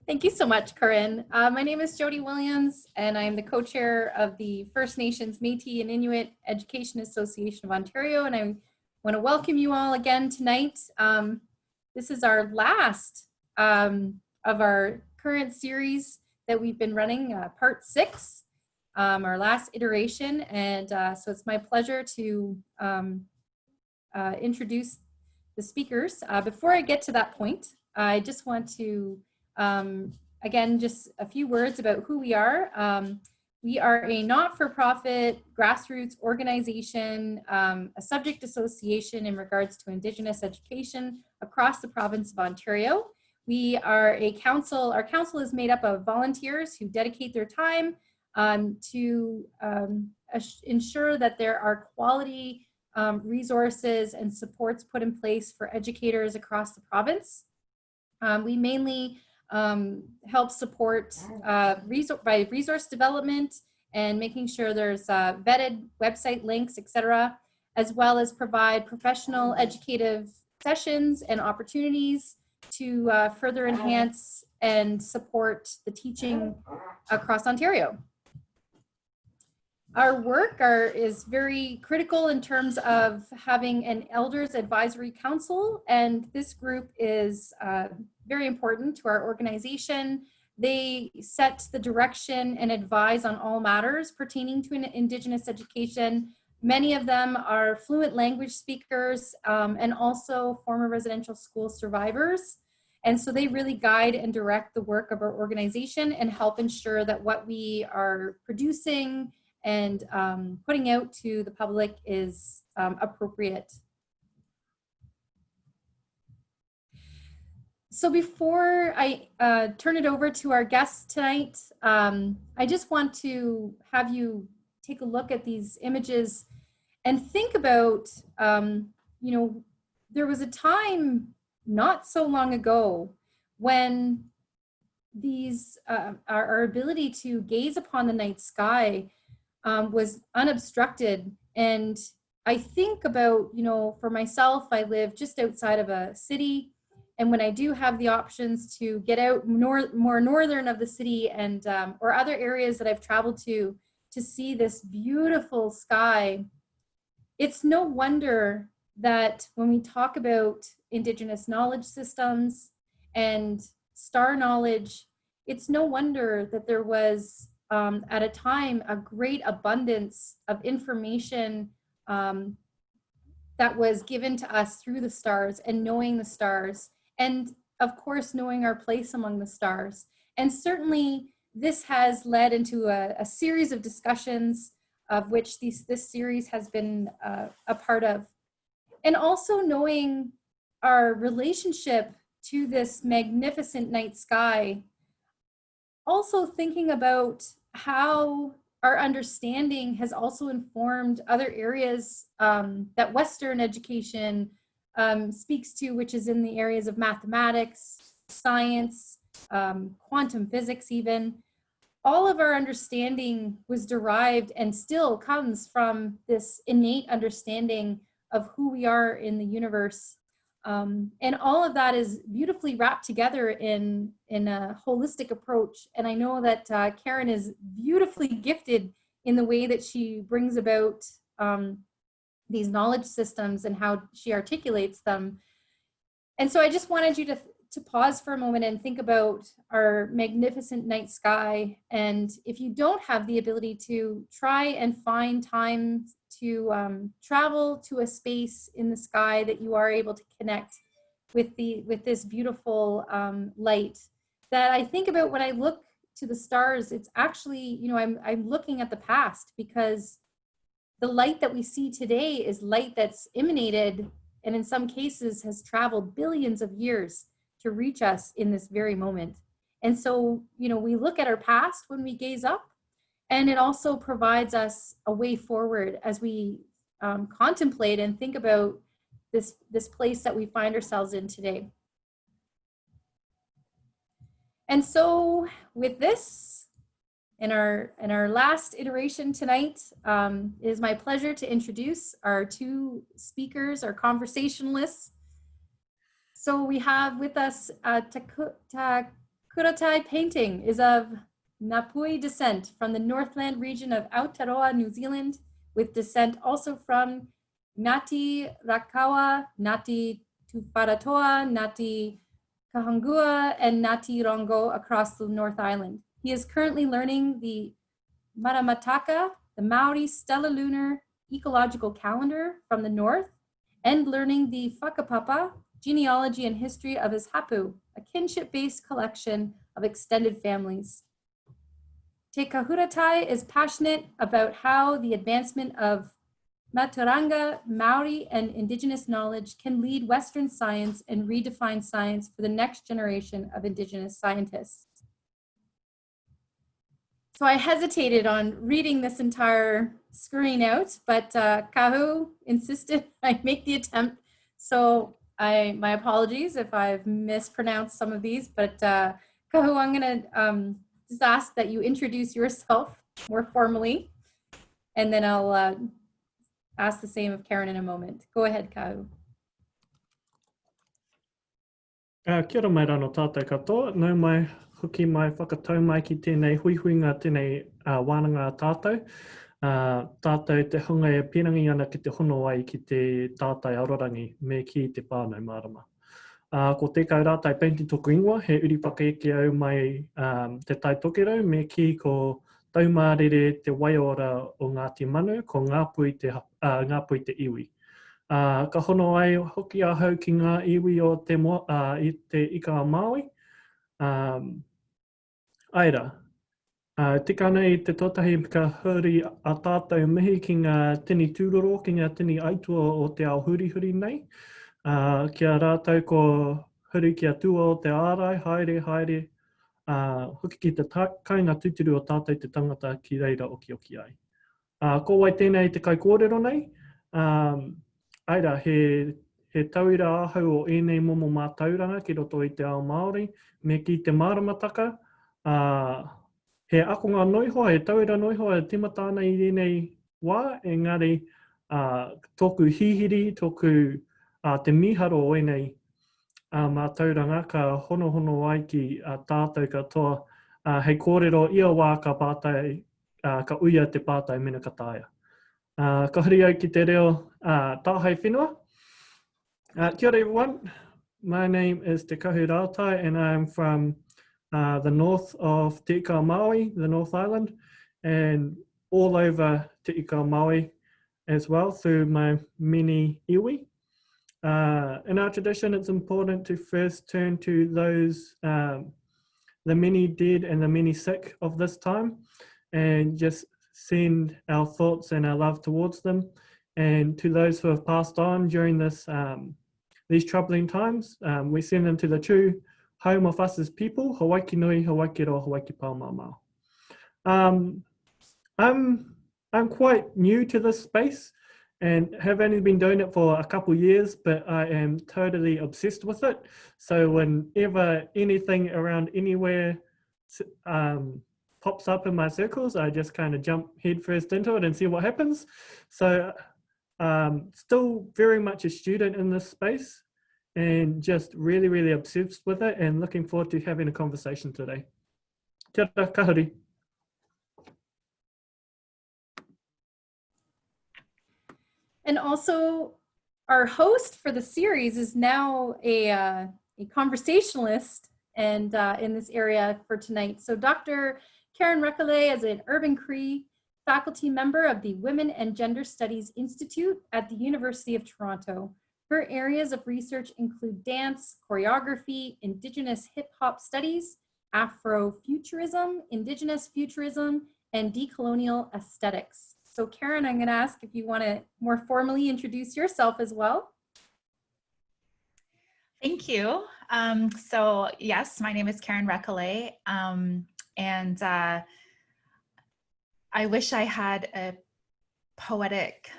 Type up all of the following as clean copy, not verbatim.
Thank you so much, Karyn. My name is Jody Williams, and I'm the co-chair of the First Nations Métis and Inuit Education Association of Ontario, and I want to welcome you all again tonight. This is our last of our current series that we've been running, part 6, our last iteration, and so it's my pleasure to introduce the speakers. Before I get to that point, I just want to again, just a few words about who we are. We are a not-for-profit grassroots organization, a subject association in regards to Indigenous education across the province of Ontario. We are a council. Our council is made up of volunteers who dedicate their time to ensure that there are quality resources and supports put in place for educators across the province. We mainly help support by resource development and making sure there's vetted website links, etc., as well as provide professional educative sessions and opportunities to further enhance and support the teaching across Ontario. Our work is very critical in terms of having an Elders Advisory Council, and this group is very important to our organization. They set the direction and advise on all matters pertaining to Indigenous education. Many of them are fluent language speakers and also former residential school survivors. And so they really guide and direct the work of our organization and help ensure that what we are producing and putting out to the public is appropriate. So before I turn it over to our guests tonight, I just want to have you take a look at these images and think about, you know, there was a time not so long ago when these our ability to gaze upon the night sky was unobstructed. And I think about, you know, for myself, I live just outside of a city. And when I do have the options to get out more northern of the city and or other areas that I've traveled to see this beautiful sky, it's no wonder that when we talk about Indigenous knowledge systems and star knowledge, it's no wonder that there was at a time a great abundance of information that was given to us through the stars and knowing the stars, and of course knowing our place among the stars. And certainly this has led into a series of discussions of which this series has been a part of, and also knowing our relationship to this magnificent night sky. Also thinking about how our understanding has also informed other areas that Western education speaks to, which is in the areas of mathematics, science, quantum physics even. All of our understanding was derived and still comes from this innate understanding of who we are in the universe. And all of that is beautifully wrapped together in a holistic approach. And I know that Karen is beautifully gifted in the way that she brings about these knowledge systems and how she articulates them. And so I just wanted you to pause for a moment and think about our magnificent night sky. And if you don't have the ability to try and find time to travel to a space in the sky that you are able to connect with this beautiful light, that I think about when I look to the stars, it's actually, you know, I'm looking at the past, because the light that we see today is light that's emanated and in some cases has traveled billions of years to reach us in this very moment. And so, you know, we look at our past when we gaze up, and it also provides us a way forward as we contemplate and think about this place that we find ourselves in today. And so with this, in our last iteration tonight, it is my pleasure to introduce our two speakers, our conversationalists. So we have with us Te Kahuratai Painting is of Ngāpuhi descent from the Northland region of Aotearoa, New Zealand, with descent also from Ngāti Rakawa, Ngāti Tuwharetoa, Ngāti Kahungua, and Ngāti Rongo across the North Island. He is currently learning the Maramataka, the Maori stellar lunar ecological calendar from the north, and learning the Whakapapa, genealogy and history of his hapu, a kinship-based collection of extended families. Te Kahuratai is passionate about how the advancement of Maturanga, Maori, and Indigenous knowledge can lead Western science and redefine science for the next generation of Indigenous scientists. So I hesitated on reading this entire screen out, but Kahu insisted I make the attempt. So my apologies if I've mispronounced some of these, but Kahu, I'm gonna just ask that you introduce yourself more formally, and then I'll ask the same of Karen in a moment. Go ahead, Kahu. Kia ora mai rano tātou katoa. Nau mai hoki mai whakatau mai ki tēnei huihuinga tēnei wānanga tātou. Tātou te hunga e pirangi ana ki te hono ai ki te tātai arorangi me ki te pānau marama. Ko Te Kahuratai Painting tōku ingoa, he uri whakaeke au mai te tai tokerau me ki ko taumārere te waiora o Ngāti Manu, ko Ngāpuhi te iwi. Ka hono ai hoki ahau ki ngā iwi o i te ika Maui. Aira, tika nei te totahi ka huri a tātou mihi ki ngā tini tūroro, ki ngā tini aitua o te ao hurihuri nei. Kia rātou ko huri kia tua o te ārai, haere, hoki ki te kāinga tūturu o tātou te tangata ki reira oki ai. Ko wai tēnei te kai kōrero nei, aira, he tauira ahau o ēnei momo mātauranga ki roto i te ao Maori, me ki te maramataka, he akonga noihoa, he tauira noihoa e timata ana i ēnei wā, engari tōku hihiri, tōku te miharo o ēnei mātauranga ka hono ai ki tātou katoa, hei kōrero ia wā ka pātai, ka uia te pātai mena kataia. Ka huri au ki te reo tāhei whenua. Kia ora everyone, my name is Te Kahuratai and I'm from the north of Te Ika Maui, the North Island, and all over Te Ika Maui as well through my many iwi. In our tradition, it's important to first turn to those, the many dead and the many sick of this time, and just send our thoughts and our love towards them. And to those who have passed on during this, these troubling times, we send them to the true home of us as people, Hawaii nui, Hawaii ro, Hawaii pāmāmā. I'm quite new to this space and have only been doing it for a couple years, but I am totally obsessed with it. So whenever anything around anywhere pops up in my circles, I just kind of jump headfirst into it and see what happens. So still very much a student in this space and just really obsessed with it and looking forward to having a conversation today. Kia ora, kahuri. And also, our host for the series is now a conversationalist and in this area for tonight. So Dr. Karen Recolley is an urban Cree faculty member of the Women and Gender Studies Institute at the University of Toronto. Her areas of research include dance, choreography, Indigenous hip-hop studies, Afrofuturism, Indigenous futurism, and decolonial aesthetics. So Karen, I'm going to ask if you want to more formally introduce yourself as well. Thank you. So yes, my name is Karen Recollect, and I wish I had a poetic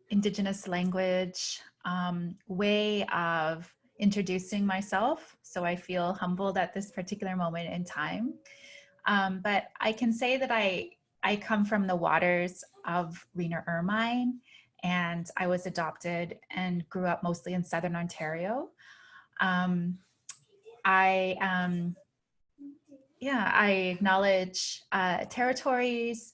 Indigenous language way of introducing myself. So I feel humbled at this particular moment in time. But I can say that I come from the waters of Rena Ermine, and I was adopted and grew up mostly in Southern Ontario. I acknowledge territories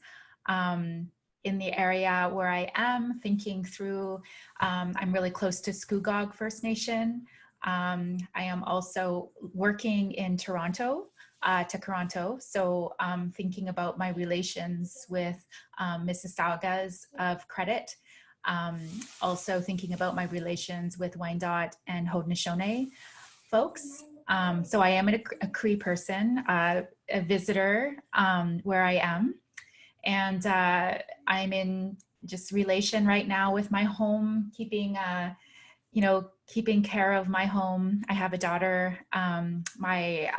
in the area where I am, thinking through, I'm really close to Scugog First Nation. I am also working in Toronto, Te Kahuratai, so thinking about my relations with Mississaugas of Credit. Also thinking about my relations with Wyandotte and Haudenosaunee folks. So I am a Cree person, a visitor where I am. And I'm in just relation right now with my home, keeping care of my home. I have a daughter. My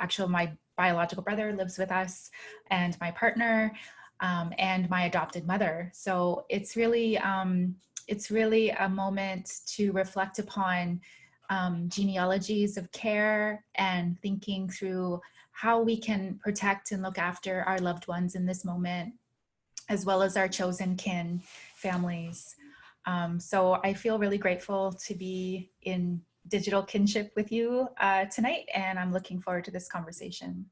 biological brother lives with us, and my partner, and my adopted mother. So it's really a moment to reflect upon genealogies of care and thinking through how we can protect and look after our loved ones in this moment, as well as our chosen kin families. So I feel really grateful to be in digital kinship with you tonight, and I'm looking forward to this conversation.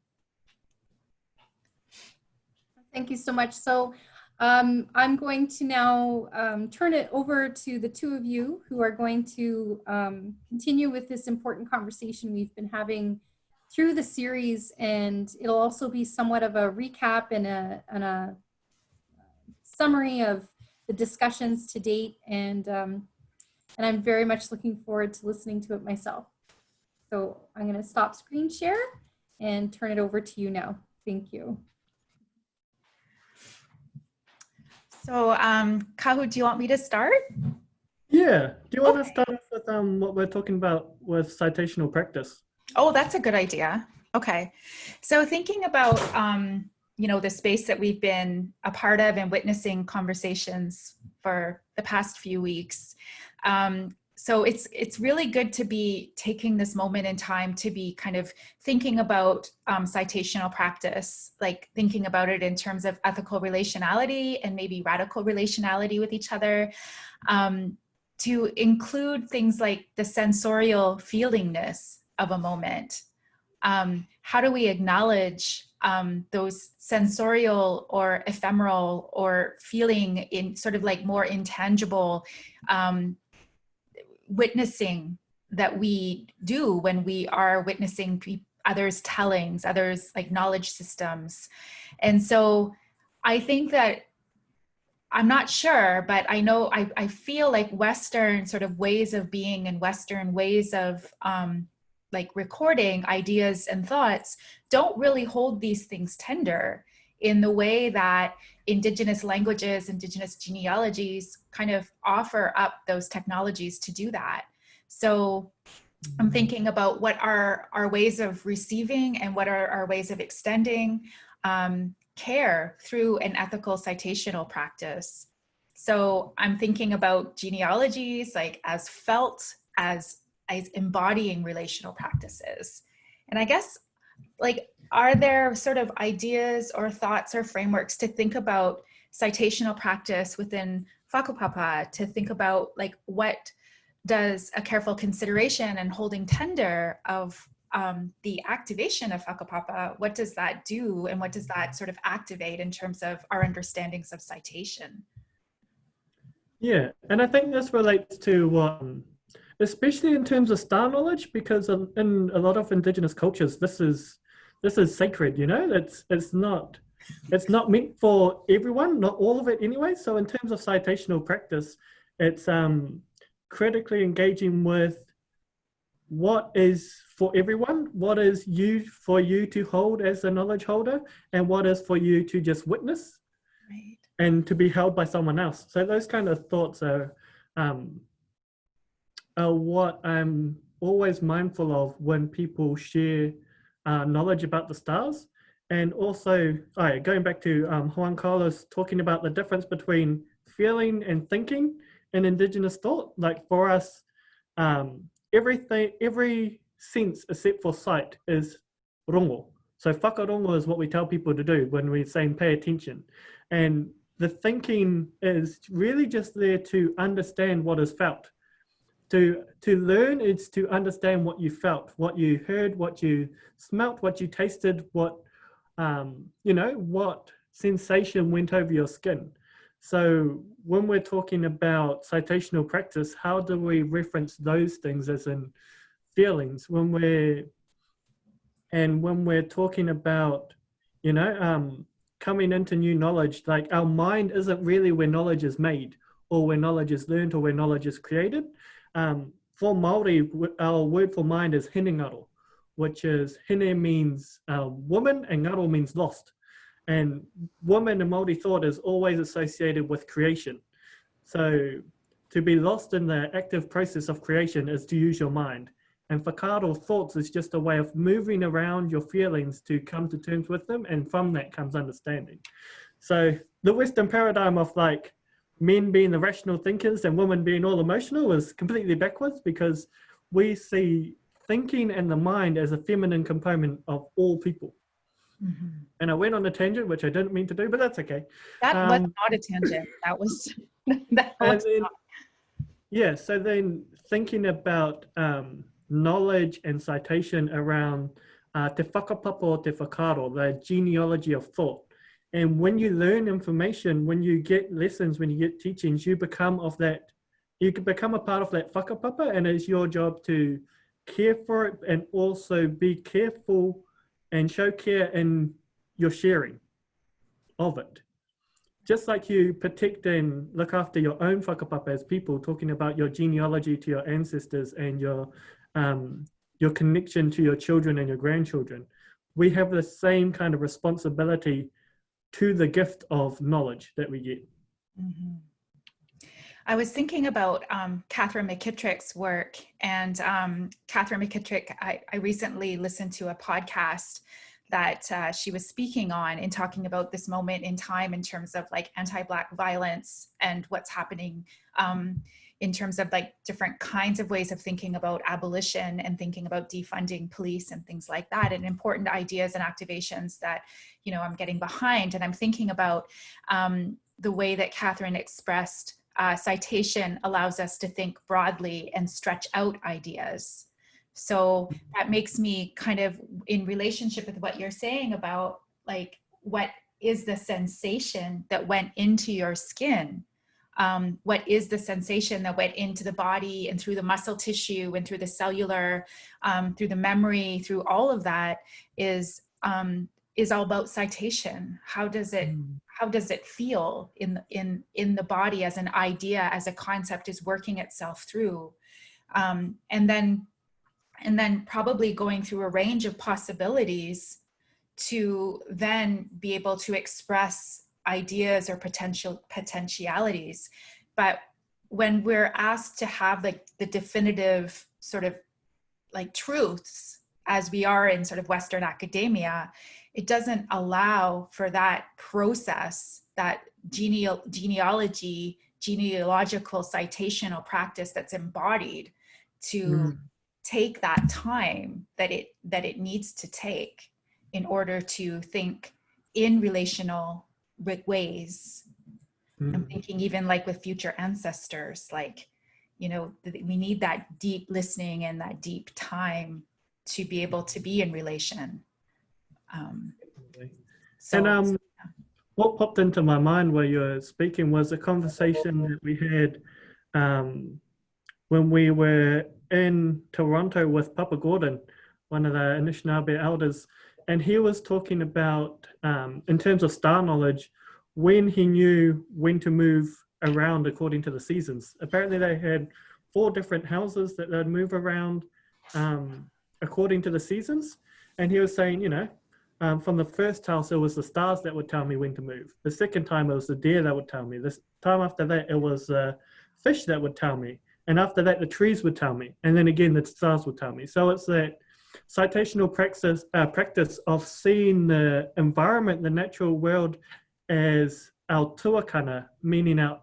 Thank you so much. So I'm going to now turn it over to the two of you who are going to continue with this important conversation we've been having through the series, and it'll also be somewhat of a recap and a summary of the discussions to date, and I'm very much looking forward to listening to it myself. So I'm going to stop screen share and turn it over to you now. Thank you. So Kahu, do you want me to start? Yeah. Do you want to start off with what we're talking about with citational practice? Oh, that's a good idea. Okay. So thinking about, the space that we've been a part of and witnessing conversations for the past few weeks. So it's really good to be taking this moment in time to be kind of thinking about citational practice, like thinking about it in terms of ethical relationality and maybe radical relationality with each other, to include things like the sensorial feelingness of a moment. How do we acknowledge those sensorial or ephemeral or feeling in sort of like more intangible witnessing that we do when we are witnessing others' tellings, others' like knowledge systems. And so I think that, I'm not sure, but I know, I feel like Western sort of ways of being and Western ways of like recording ideas and thoughts don't really hold these things tender in the way that Indigenous languages, Indigenous genealogies kind of offer up those technologies to do that. So I'm thinking about what are our ways of receiving and what are our ways of extending care through an ethical citational practice. So I'm thinking about genealogies like as felt, as embodying relational practices. And I guess, like, are there sort of ideas or thoughts or frameworks to think about citational practice within whakapapa, to think about like what does a careful consideration and holding tender of the activation of whakapapa, what does that do and what does that sort of activate in terms of our understandings of citation? Yeah, and I think this relates to especially in terms of star knowledge, because in a lot of Indigenous cultures, this is sacred. You know, it's not meant for everyone, not all of it anyway. So in terms of citational practice, it's critically engaging with what is for everyone, what is for you to hold as a knowledge holder, and what is for you to just witness, right, and to be held by someone else. So those kind of thoughts are what I'm always mindful of when people share knowledge about the stars. And also, going back to Juan Carlos talking about the difference between feeling and thinking in Indigenous thought. Like for us, every sense except for sight is rongo. So whakarongo is what we tell people to do when we're saying pay attention. And the thinking is really just there to understand what is felt. to learn is to understand what you felt, what you heard, what you smelt, what you tasted, what what sensation went over your skin. So when we're talking about citational practice, how do we reference those things as in feelings when we're talking about coming into new knowledge? Like, our mind isn't really where knowledge is made or where knowledge is learned or where knowledge is created. For Maori, our word for mind is hine ngaro, which is hine means woman and ngaro means lost. And woman in Maori thought is always associated with creation. So to be lost in the active process of creation is to use your mind. And whakaaro thoughts is just a way of moving around your feelings to come to terms with them. And from that comes understanding. So the Western paradigm of like men being the rational thinkers and women being all emotional is completely backwards, because we see thinking and the mind as a feminine component of all people. Mm-hmm. And I went on a tangent, which I didn't mean to do, but that's okay. That was not a tangent. That was, not. Yeah, so then thinking about knowledge and citation around te whakapapa o te whakaaro, the genealogy of thought. And when you learn information, when you get lessons, when you get teachings, you become a part of that whakapapa, and it's your job to care for it and also be careful and show care in your sharing of it. Just like you protect and look after your own whakapapa as people, talking about your genealogy to your ancestors and your connection to your children and your grandchildren, we have the same kind of responsibility to the gift of knowledge that we get. Mm-hmm. I was thinking about Karyn McKittrick's work, and Karyn McKittrick, I recently listened to a podcast that she was speaking on and talking about this moment in time in terms of like anti-Black violence and what's happening in terms of like different kinds of ways of thinking about abolition and thinking about defunding police and things like that, and important ideas and activations that, I'm getting behind. And I'm thinking about the way that Karyn expressed citation allows us to think broadly and stretch out ideas. So that makes me kind of in relationship with what you're saying about like, what is the sensation that went into your skin? What is the sensation that went into the body and through the muscle tissue and through the cellular, through the memory, through all of that is all about citation. How does it feel in the body as an idea, as a concept is working itself through? And then probably going through a range of possibilities to then be able to express ideas or potentialities. But when we're asked to have like the definitive sort of like truths, as we are in sort of Western academia, it doesn't allow for that process, that genealogical citational practice that's embodied to take that time that it needs to take in order to think in relational ways. I'm thinking even like with future ancestors, like, we need that deep listening and that deep time to be able to be in relation. What popped into my mind while you were speaking was a conversation that we had when we were in Toronto with Papa Gordon, one of the Anishinaabe elders, and he was talking about, in terms of star knowledge, when he knew when to move around according to the seasons. Apparently they had 4 different houses that they'd move around according to the seasons. And he was saying, from the first house, it was the stars that would tell me when to move. The second time, it was the deer that would tell me. This time after that, it was fish that would tell me. And after that, the trees would tell me. And then again, the stars would tell me. So it's that citational practice of seeing the environment, the natural world, as our tuakana, meaning our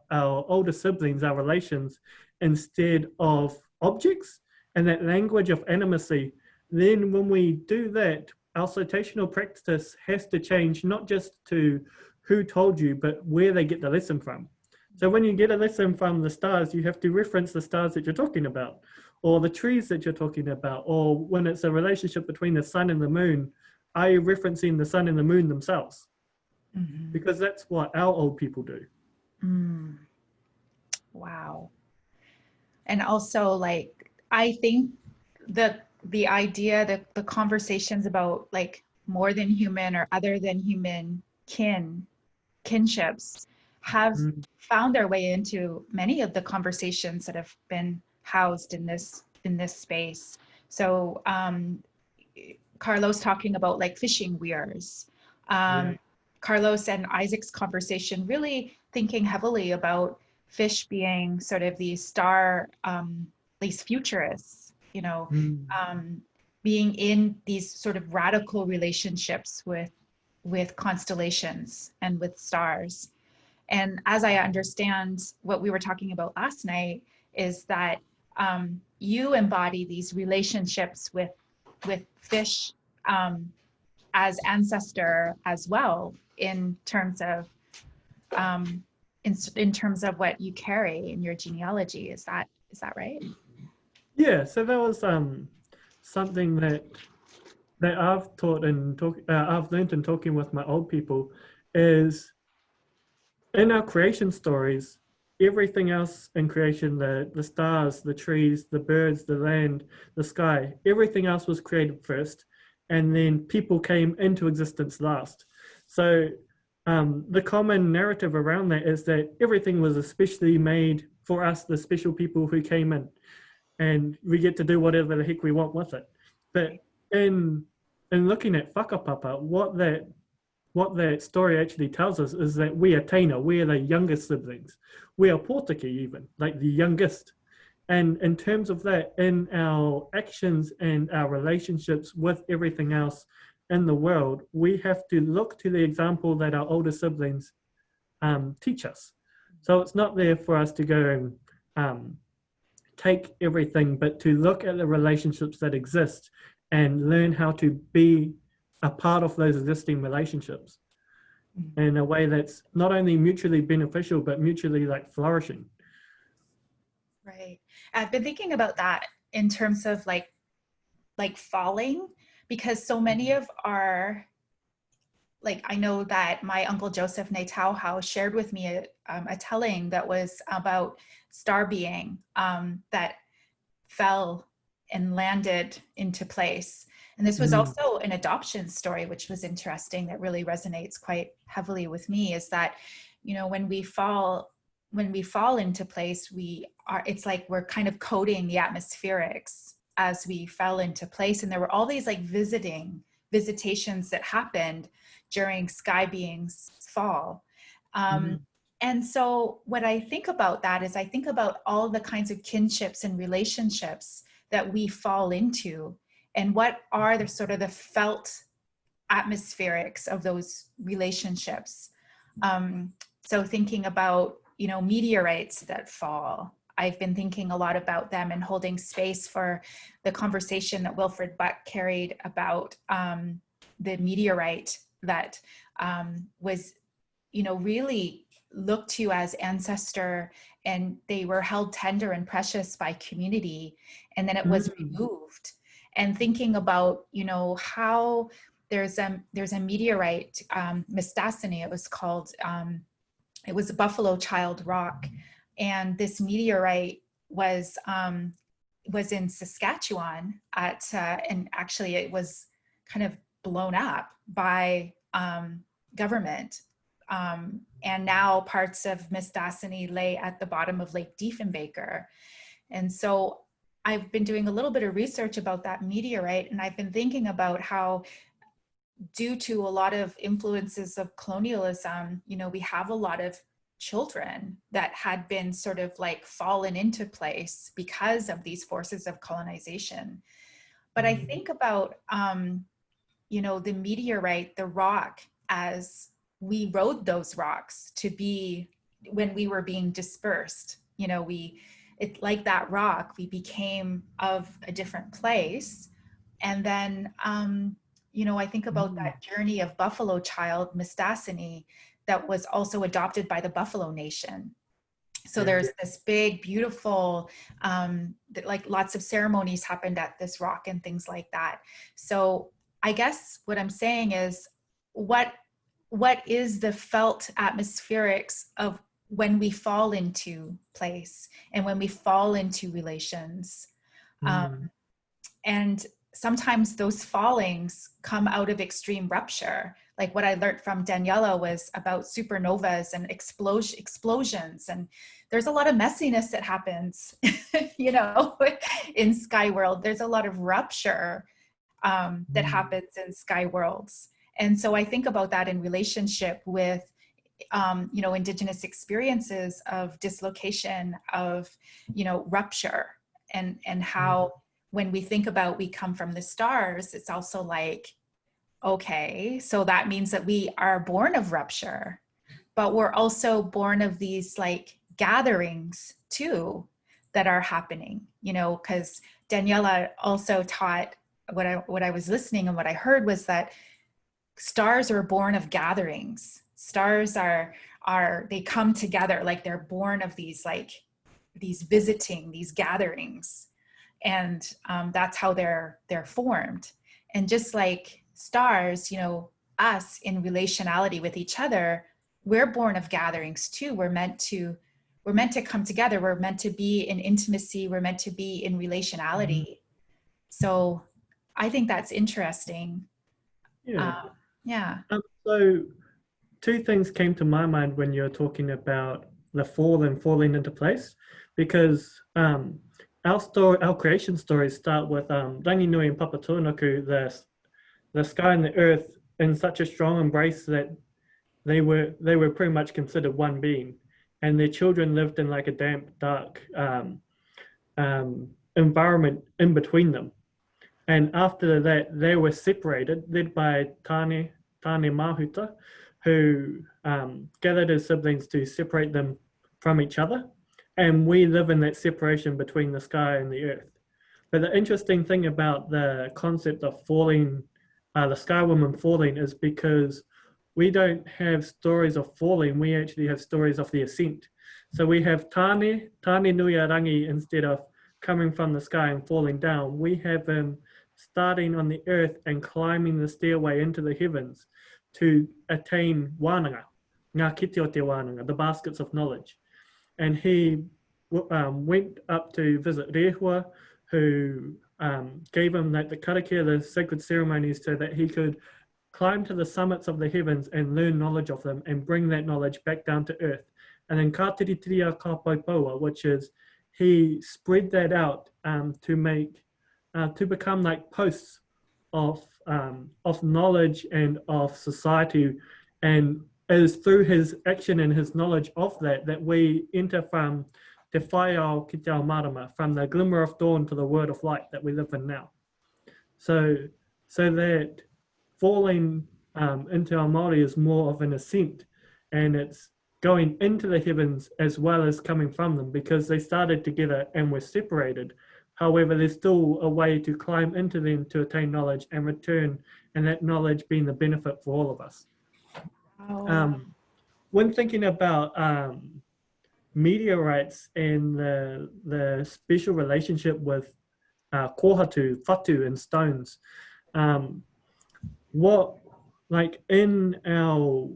older siblings, our relations, instead of objects, and that language of animacy. Then when we do that, our citational practice has to change, not just to who told you, but where they get the lesson from. So when you get a lesson from the stars, you have to reference the stars that you're talking about, or the trees that you're talking about, or when it's a relationship between the sun and the moon, are you referencing the sun and the moon themselves? Mhm. Because that's what our old people do. Mm. Wow. And also, like, I think the idea that the conversations about like more than human or other than human kinships have Mm. found their way into many of the conversations that have been housed in this space. So Carlos talking about like fishing weirs. Yeah. Carlos and Isaac's conversation really thinking heavily about fish being sort of these star, these futurists, you know, Mm. being in these sort of radical relationships with constellations and with stars. And as I understand what we were talking about last night is that you embody these relationships with fish as ancestor as well in terms of in terms of what you carry in your genealogy. Is that right? Yeah, so that was something that I've taught and I've learned in talking with my old people is in our creation stories, everything else in creation, the stars, the trees, the birds, the land, the sky, everything else was created first, and then people came into existence last. So the common narrative around that is that everything was especially made for us, the special people who came in, and we get to do whatever the heck we want with it. But in looking at whakapapa, what that story actually tells us is that we are Taina, we are the youngest siblings. We are Pōtiki even, like the youngest. And in terms of that, in our actions and our relationships with everything else in the world, we have to look to the example that our older siblings teach us. So it's not there for us to go and take everything, but to look at the relationships that exist and learn how to be a part of those existing relationships in a way that's not only mutually beneficial, but mutually like flourishing. Right. I've been thinking about that in terms of like falling, because so many of our, like, I know that my uncle Joseph Naitauhau shared with me a telling that was about star being that fell and landed into place. And this was Mm. also an adoption story, which was interesting, that really resonates quite heavily with me, is that, you know, when we fall into place, it's like we're kind of coding the atmospherics as we fell into place. And there were all these like visitations that happened during sky being's fall. And so what I think about that is I think about all the kinds of kinships and relationships that we fall into, and what are the sort of the felt atmospherics of those relationships. So thinking about, you know, meteorites that fall, I've been thinking a lot about them and holding space for the conversation that Wilford Buck carried about the meteorite that was, you know, really looked to as ancestor, and they were held tender and precious by community, and then it was removed. And thinking about, you know, how there's a meteorite, Mistasini, it was called, it was a Buffalo Child Rock, and this meteorite was in Saskatchewan and actually it was kind of blown up by government. And now parts of Mistasini lay at the bottom of Lake Diefenbaker. And so I've been doing a little bit of research about that meteorite, and I've been thinking about how, due to a lot of influences of colonialism, you know, we have a lot of children that had been sort of like fallen into place because of these forces of colonization. But I think about, you know, the meteorite, the rock, as we rode those rocks to be, when we were being dispersed, you know, it's like that rock, we became of a different place. And then, you know, I think about that journey of Buffalo Child, Mistasini, that was also adopted by the Buffalo Nation. So there's this big, beautiful, like lots of ceremonies happened at this rock and things like that. So I guess what I'm saying is, what is the felt atmospherics of when we fall into place and when we fall into relations? And sometimes those fallings come out of extreme rupture. Like what I learned from Daniela was about supernovas and explosions. And there's a lot of messiness that happens, you know, in sky world. There's a lot of rupture that happens in sky worlds. And so I think about that in relationship with, you know, Indigenous experiences of dislocation, of, you know, rupture, and how when we think about we come from the stars, it's also like, okay, so that means that we are born of rupture, but we're also born of these like gatherings too that are happening, you know, because Daniela also taught what I was listening and what I heard was that stars are born of gatherings. Stars are they come together, like they're born of these, like these visiting, these gatherings. And that's how they're formed. And just like stars, you know, us in relationality with each other, we're born of gatherings too. We're meant to come together. We're meant to be in intimacy. We're meant to be in relationality. So I think that's interesting. Yeah. So two things came to my mind when you're talking about the fall and falling into place, because our creation stories start with Rangi Nui and Papa Tūnaku, the sky and the earth, in such a strong embrace that they were pretty much considered one being, and their children lived in like a damp, dark environment in between them. And after that, they were separated, led by Tane Mahuta, who gathered his siblings to separate them from each other. And we live in that separation between the sky and the earth. But the interesting thing about the concept of falling, the sky woman falling, is because we don't have stories of falling, we actually have stories of the ascent. So we have Tane Nui Arangi, instead of coming from the sky and falling down, we have him starting on the earth and climbing the stairway into the heavens to attain wānanga, ngā kite o te wānanga, the baskets of knowledge. And he went up to visit Rehua, who gave him like the karakia, the sacred ceremonies, so that he could climb to the summits of the heavens and learn knowledge of them and bring that knowledge back down to earth. And then ka tiritiria ka paipaua, which is he spread that out to become like posts of knowledge and of society. And it is through his action and his knowledge of that we enter from te whaiao ki te ao marama, from the glimmer of dawn to the word of light that we live in now. So that falling into our Maori is more of an ascent, and it's going into the heavens as well as coming from them, because they started together and were separated. However, there's still a way to climb into them to attain knowledge and return, and that knowledge being the benefit for all of us. When thinking about meteorites and the special relationship with kohatu, whatu, and stones, what, like in our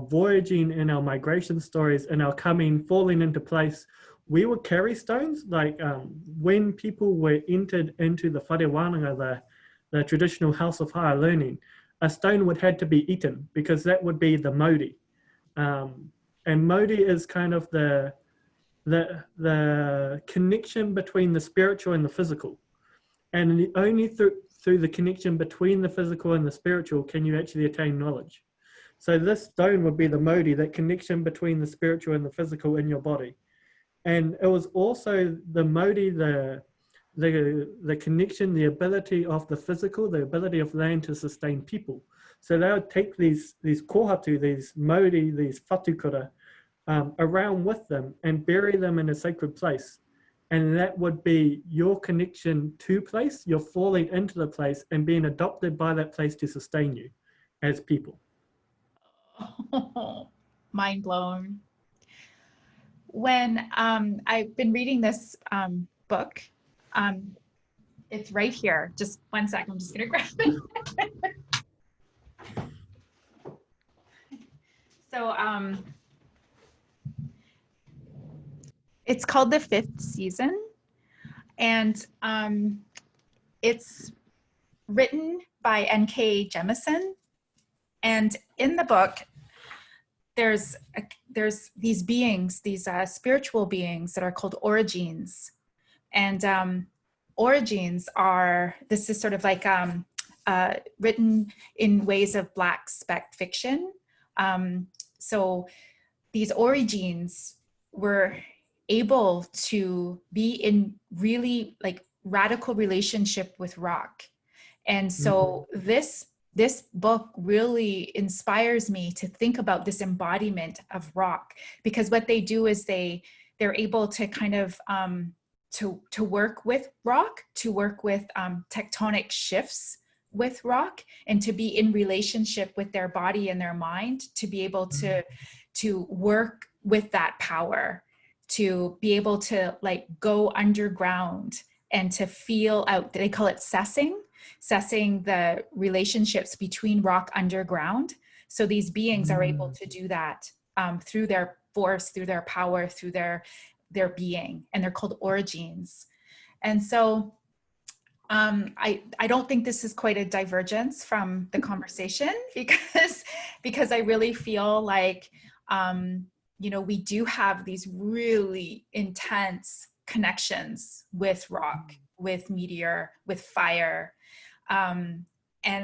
voyaging, in our migration stories, in our coming, falling into place, we would carry stones. Like when people were entered into the whare wānanga, the traditional house of higher learning, a stone would have to be eaten, because that would be the mauri. And mauri is kind of the connection between the spiritual and the physical. And only through the connection between the physical and the spiritual can you actually attain knowledge. So this stone would be the mauri, that connection between the spiritual and the physical in your body. And it was also the mauri, the connection, the ability of the physical, the ability of land to sustain people. So they would take these kohatu, these mauri, these whatukura, around with them and bury them in a sacred place. And that would be your connection to place. You're falling into the place and being adopted by that place to sustain you as people. Mind blown. when I've been reading this book, it's right here. Just one second, I'm just gonna grab it. So it's called The Fifth Season, and it's written by N.K. Jemisin. And in the book, there's these beings, these spiritual beings that are called origins. And origins are, this is sort of like written in ways of Black spec fiction. So these origins were able to be in really like radical relationship with rock. And so this book really inspires me to think about this embodiment of rock, because what they do is they're able to kind of to work with rock, to work with tectonic shifts with rock, and to be in relationship with their body and their mind, to be able to work with that power, to be able to like go underground and to feel out, they call it sessing the relationships between rock underground. So these beings are able to do that through their force, through their power, through their being, and they're called origins. And so I don't think this is quite a divergence from the conversation, because I really feel like you know, we do have these really intense connections with rock, with meteor, with fire, and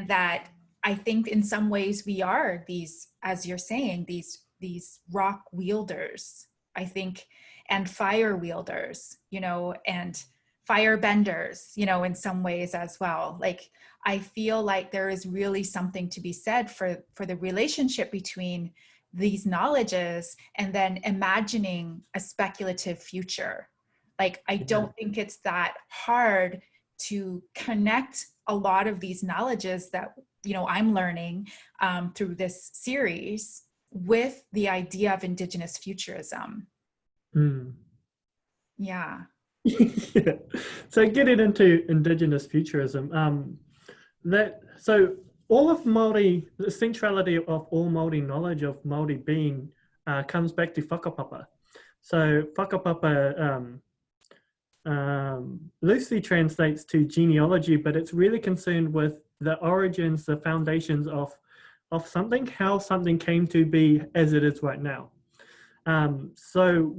that I think in some ways we are these, as you're saying, these rock wielders, I think, and fire wielders, you know, and fire benders, you know, in some ways as well. Like, I feel like there is really something to be said for the relationship between these knowledges and then imagining a speculative future. Like, I don't think it's that hard to connect a lot of these knowledges that, you know, I'm learning through this series with the idea of Indigenous futurism. Yeah. Yeah. So getting into Indigenous futurism, so all of Maori, the centrality of all Maori knowledge of Maori being comes back to whakapapa. So whakapapa loosely translates to genealogy, but it's really concerned with the origins, the foundations of something, how something came to be as it is right now. So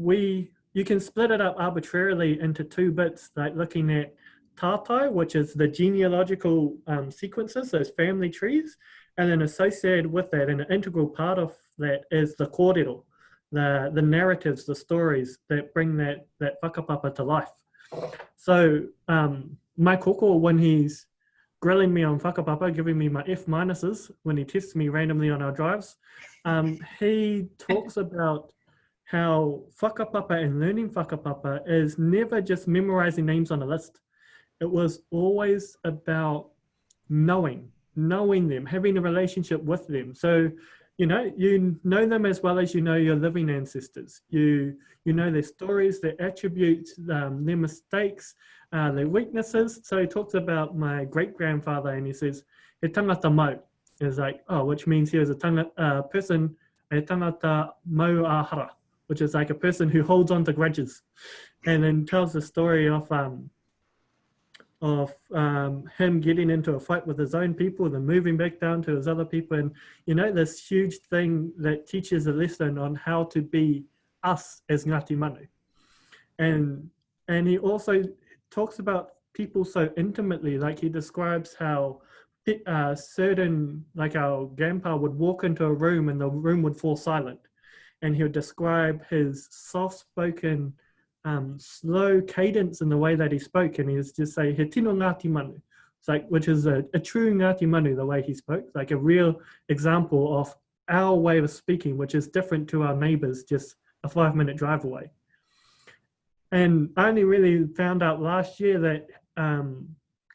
you can split it up arbitrarily into two bits, like looking at tātai, which is the genealogical sequences, those family trees, and then associated with that, and an integral part of that is the kōrero, the narratives, the stories that bring that whakapapa to life. So my koko, when he's grilling me on whakapapa, giving me my F minuses when he tests me randomly on our drives, he talks about how whakapapa and learning whakapapa is never just memorizing names on a list. It was always about knowing them, having a relationship with them. So, you know them as well as you know your living ancestors. You know their stories, their attributes, their mistakes, their weaknesses. So he talks about my great-grandfather, and he says, he tangata mau. It's like, which means he was a person, a tangata mau ahara, which is like a person who holds on to grudges. And then tells the story of him getting into a fight with his own people, then moving back down to his other people, and this huge thing that teaches a lesson on how to be us as Ngāti Manu. And he also talks about people so intimately, like he describes how certain, like our grandpa would walk into a room and the room would fall silent, and he would describe his soft-spoken slow cadence in the way that he spoke, and he was just say, he tino Ngāti Manu. It's like, which is a true Ngāti Manu, the way he spoke, like a real example of our way of speaking, which is different to our neighbors just a 5-minute drive away. And I only really found out last year that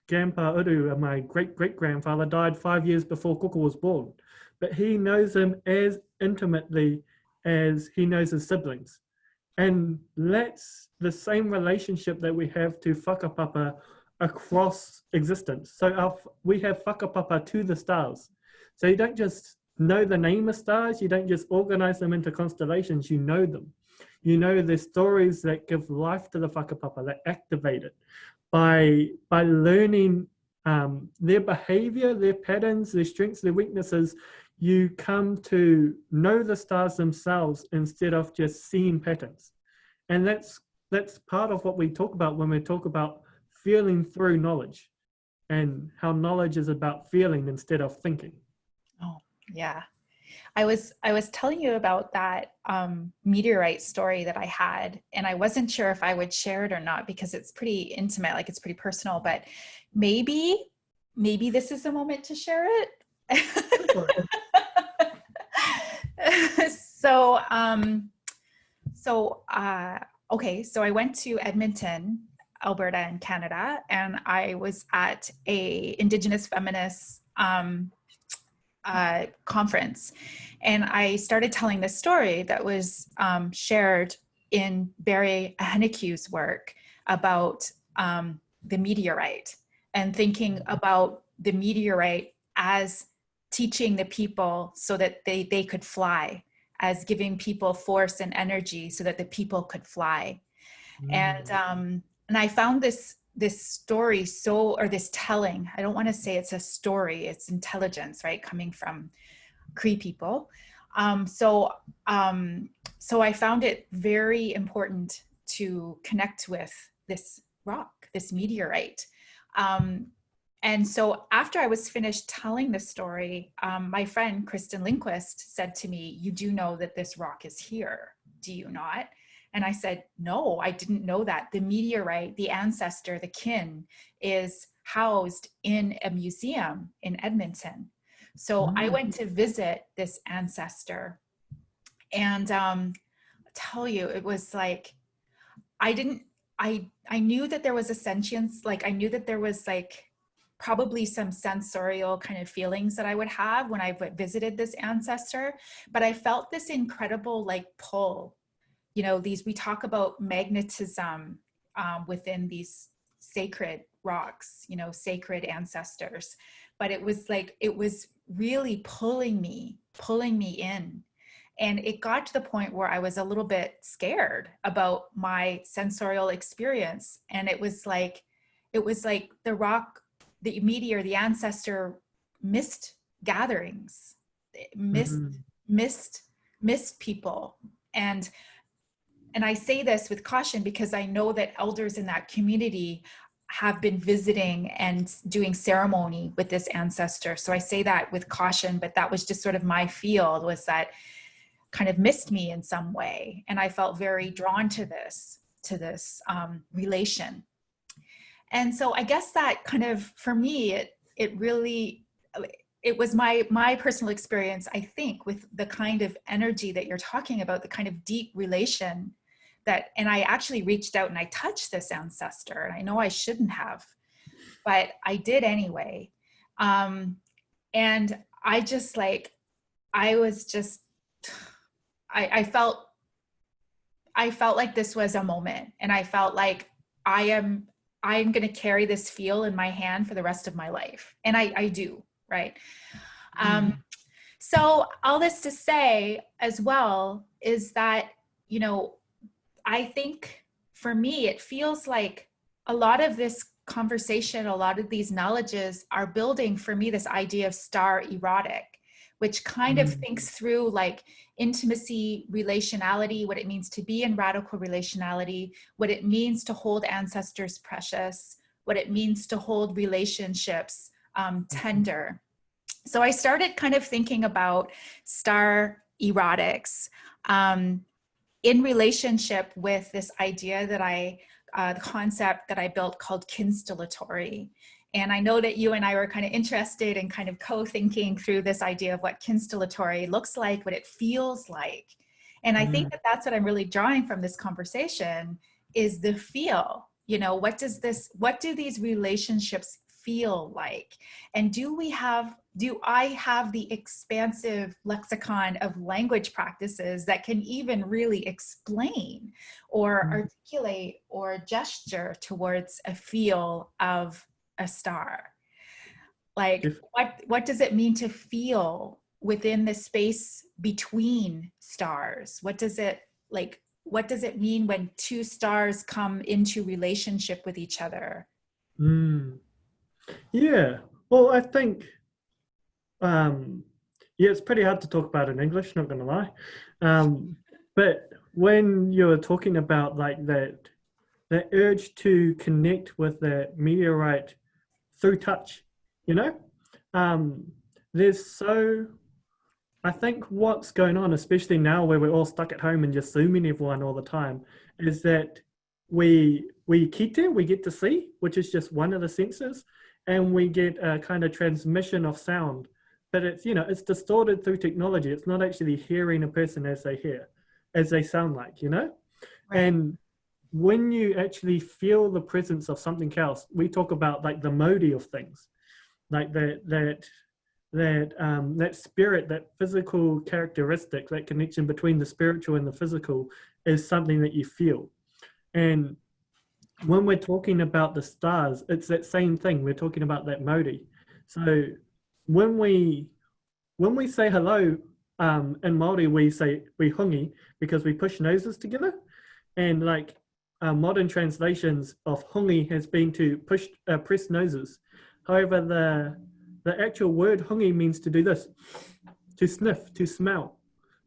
Grandpa Uru, my great-great-grandfather, died 5 years before Koko was born. But he knows him as intimately as he knows his siblings. And that's the same relationship that we have to whakapapa across existence. So we have whakapapa to the stars. So you don't just know the name of stars, you don't just organize them into constellations, you know them. You know the stories that give life to the whakapapa, that activate it. By learning their behavior, their patterns, their strengths, their weaknesses, you come to know the stars themselves instead of just seeing patterns. And that's part of what we talk about when we talk about feeling through knowledge, and how knowledge is about feeling instead of thinking. Oh, yeah. I was telling you about that meteorite story that I had, and I wasn't sure if I would share it or not because it's pretty intimate, like it's pretty personal, but maybe this is the moment to share it. Okay, so I went to Edmonton, Alberta in Canada, and I was at a Indigenous feminist conference, and I started telling this story that was shared in Barry Aheneku's work about the meteorite, and thinking about the meteorite as teaching the people so that they could fly, as giving people force and energy so that the people could fly. And I found this story or this telling, I don't want to say it's a story, it's intelligence, right, coming from Cree people. So I found it very important to connect with this rock, this meteorite. And so after I was finished telling the story, my friend Kristen Lindquist said to me, "You do know that this rock is here, do you not?" And I said, "No, I didn't know that. The meteorite, the ancestor, the kin, is housed in a museum in Edmonton." So I went to visit this ancestor, and I'll tell you, it was like, I knew that there was a sentience, like I knew that there was like probably some sensorial kind of feelings that I would have when I visited this ancestor, but I felt this incredible like pull. You know, we talk about magnetism within these sacred rocks, you know, sacred ancestors, but it was like, it was really pulling me in. And it got to the point where I was a little bit scared about my sensorial experience. And it was like the rock, the meteor, the ancestor missed gatherings, missed people. And I say this with caution because I know that elders in that community have been visiting and doing ceremony with this ancestor. So I say that with caution, but that was just sort of my field, was that kind of missed me in some way. And I felt very drawn to this relation. And so I guess that kind of, for me, it was my personal experience, I think, with the kind of energy that you're talking about, the kind of deep relation that, and I actually reached out and I touched this ancestor, and I know I shouldn't have, but I did anyway. And I just like, I felt like this was a moment, and I felt like I'm going to carry this feel in my hand for the rest of my life. And I do, right? So all this to say as well is that, you know, I think for me, it feels like a lot of this conversation, a lot of these knowledges are building for me this idea of star erotic, which kind of thinks through like intimacy, relationality, what it means to be in radical relationality, what it means to hold ancestors precious, what it means to hold relationships tender. So I started kind of thinking about star erotics in relationship with this idea that the concept that I built called kinstellatory. And I know that you and I were kind of interested in kind of co-thinking through this idea of what kinstellatory looks like, what it feels like. And I think that that's what I'm really drawing from this conversation, is the feel. You know, what do these relationships feel like? And do I have the expansive lexicon of language practices that can even really explain or articulate or gesture towards a feel of a star? Like, what does it mean to feel within the space between stars? What does it mean when two stars come into relationship with each other? Yeah, well, I think, yeah, it's pretty hard to talk about in English, not gonna lie. But when you're talking about like that urge to connect with that meteorite through touch, you know, I think what's going on, especially now where we're all stuck at home and just Zooming everyone all the time, is that we get to see, which is just one of the senses, and we get a kind of transmission of sound. But it's, you know, it's distorted through technology. It's not actually hearing a person as they sound like, you know? Right. And when you actually feel the presence of something else, we talk about like the Maori of things, like that spirit, that physical characteristic, that connection between the spiritual and the physical is something that you feel. And when we're talking about the stars, it's that same thing. We're talking about that Maori. So when we say hello, in Maori, we hungi because we push noses together. And like modern translations of hungi has been to press noses. However, the actual word hungi means to do this, to sniff, to smell.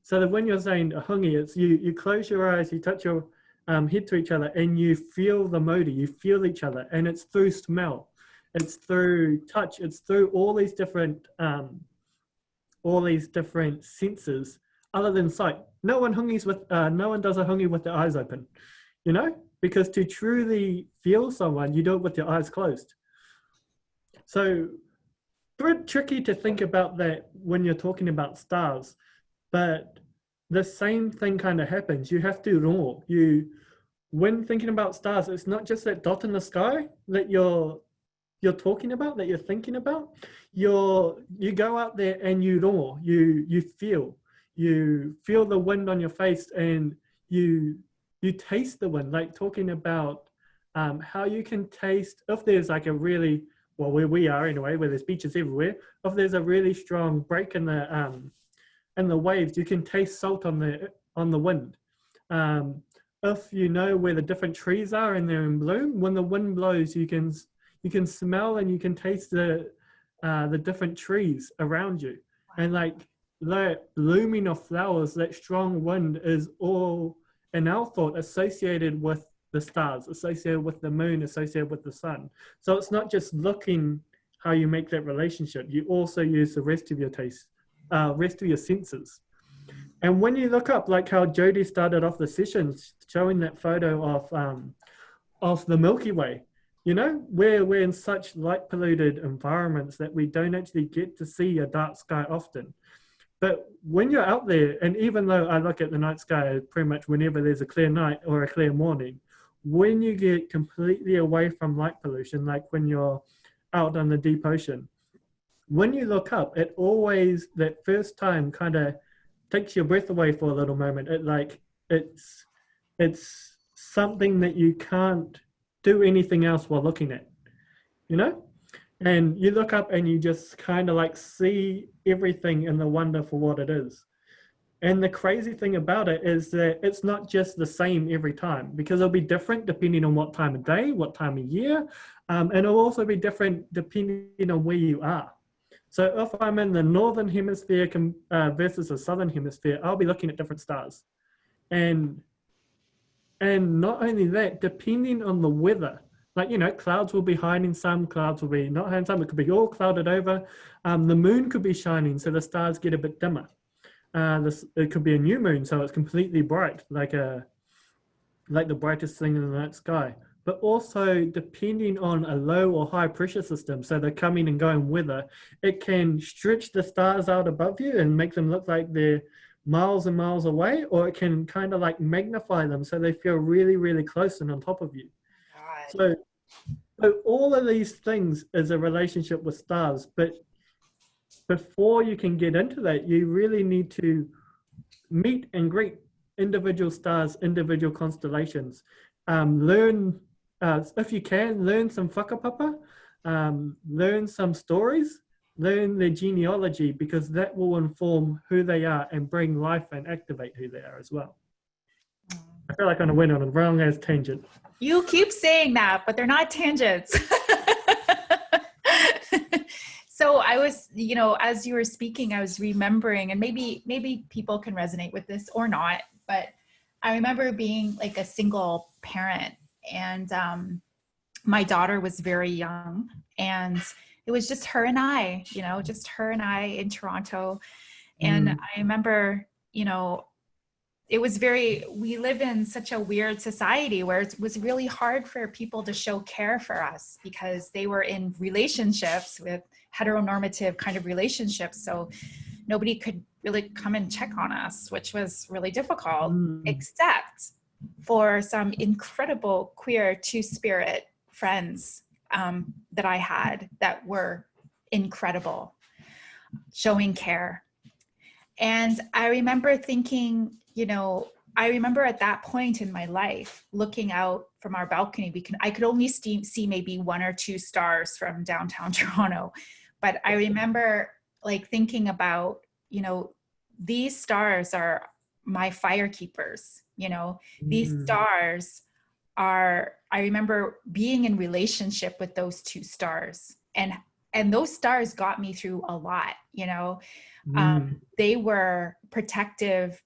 So that when you're saying a hungi, it's you close your eyes, you touch your head to each other, and you feel the Maori, you feel each other, and it's through smell, it's through touch, it's through all these different senses other than sight. No one does a hungi with their eyes open, you know, because to truly feel someone, you do it with your eyes closed. So it's a bit tricky to think about that when you're talking about stars, but the same thing kind of happens. You have to know, when thinking about stars, it's not just that dot in the sky that you're talking about, that you're thinking about. You go out there and you know, you feel the wind on your face, and you taste the wind, like talking about how you can taste, if there's like a really, well, where we are anyway, where there's beaches everywhere, if there's a really strong break in the waves, you can taste salt on the wind. If you know where the different trees are and they're in bloom, when the wind blows, you can smell and you can taste the different trees around you. And like that blooming of flowers, that strong wind is all, in our thought, associated with the stars, associated with the moon, associated with the sun. So it's not just looking how you make that relationship. You also use the rest of your taste, rest of your senses. And when you look up, like how Jody started off the session showing that photo of the Milky Way, you know, we're in such light polluted environments that we don't actually get to see a dark sky often. But when you're out there, and even though I look at the night sky pretty much whenever there's a clear night or a clear morning, when you get completely away from light pollution, like when you're out on the deep ocean, when you look up, it always, that first time, kind of takes your breath away for a little moment. It's something that you can't do anything else while looking at, you know? And you look up and you just kind of like see everything in the wonder for what it is. And the crazy thing about it is that it's not just the same every time, because it'll be different depending on what time of day, what time of year, and it'll also be different depending on where you are. So if I'm in the northern hemisphere versus the southern hemisphere, I'll be looking at different stars. And not only that, depending on the weather, like, you know, clouds will be hiding some, clouds will be not hiding some, it could be all clouded over. The moon could be shining, so the stars get a bit dimmer. It could be a new moon, so it's completely bright, like the brightest thing in the night sky. But also, depending on a low or high pressure system, so they're coming and going weather, it can stretch the stars out above you and make them look like they're miles and miles away, or it can kind of like magnify them so they feel really, really close and on top of you. God. So So all of these things is a relationship with stars, but before you can get into that, you really need to meet and greet individual stars, individual constellations. Learn, if you can, learn some whakapapa, learn some stories, learn their genealogy, because that will inform who they are and bring life and activate who they are as well. I feel like I went on a wrong ass tangent. You keep saying that, but they're not tangents. So I was, you know, as you were speaking, I was remembering, and maybe people can resonate with this or not, but I remember being like a single parent, and my daughter was very young, and it was just her and I, you know, just her and I in Toronto. And I remember, you know, we live in such a weird society where it was really hard for people to show care for us because they were in relationships with heteronormative kind of relationships. So nobody could really come and check on us, which was really difficult, except for some incredible queer two-spirit friends that I had that were incredible, showing care. And I remember thinking, you know, I remember at that point in my life, looking out from our balcony, I could only see maybe 1 or 2 stars from downtown Toronto. But I remember like thinking about, you know, these stars are my fire keepers, you know, these stars are, I remember being in relationship with those 2 stars, and those stars got me through a lot, you know. They were protective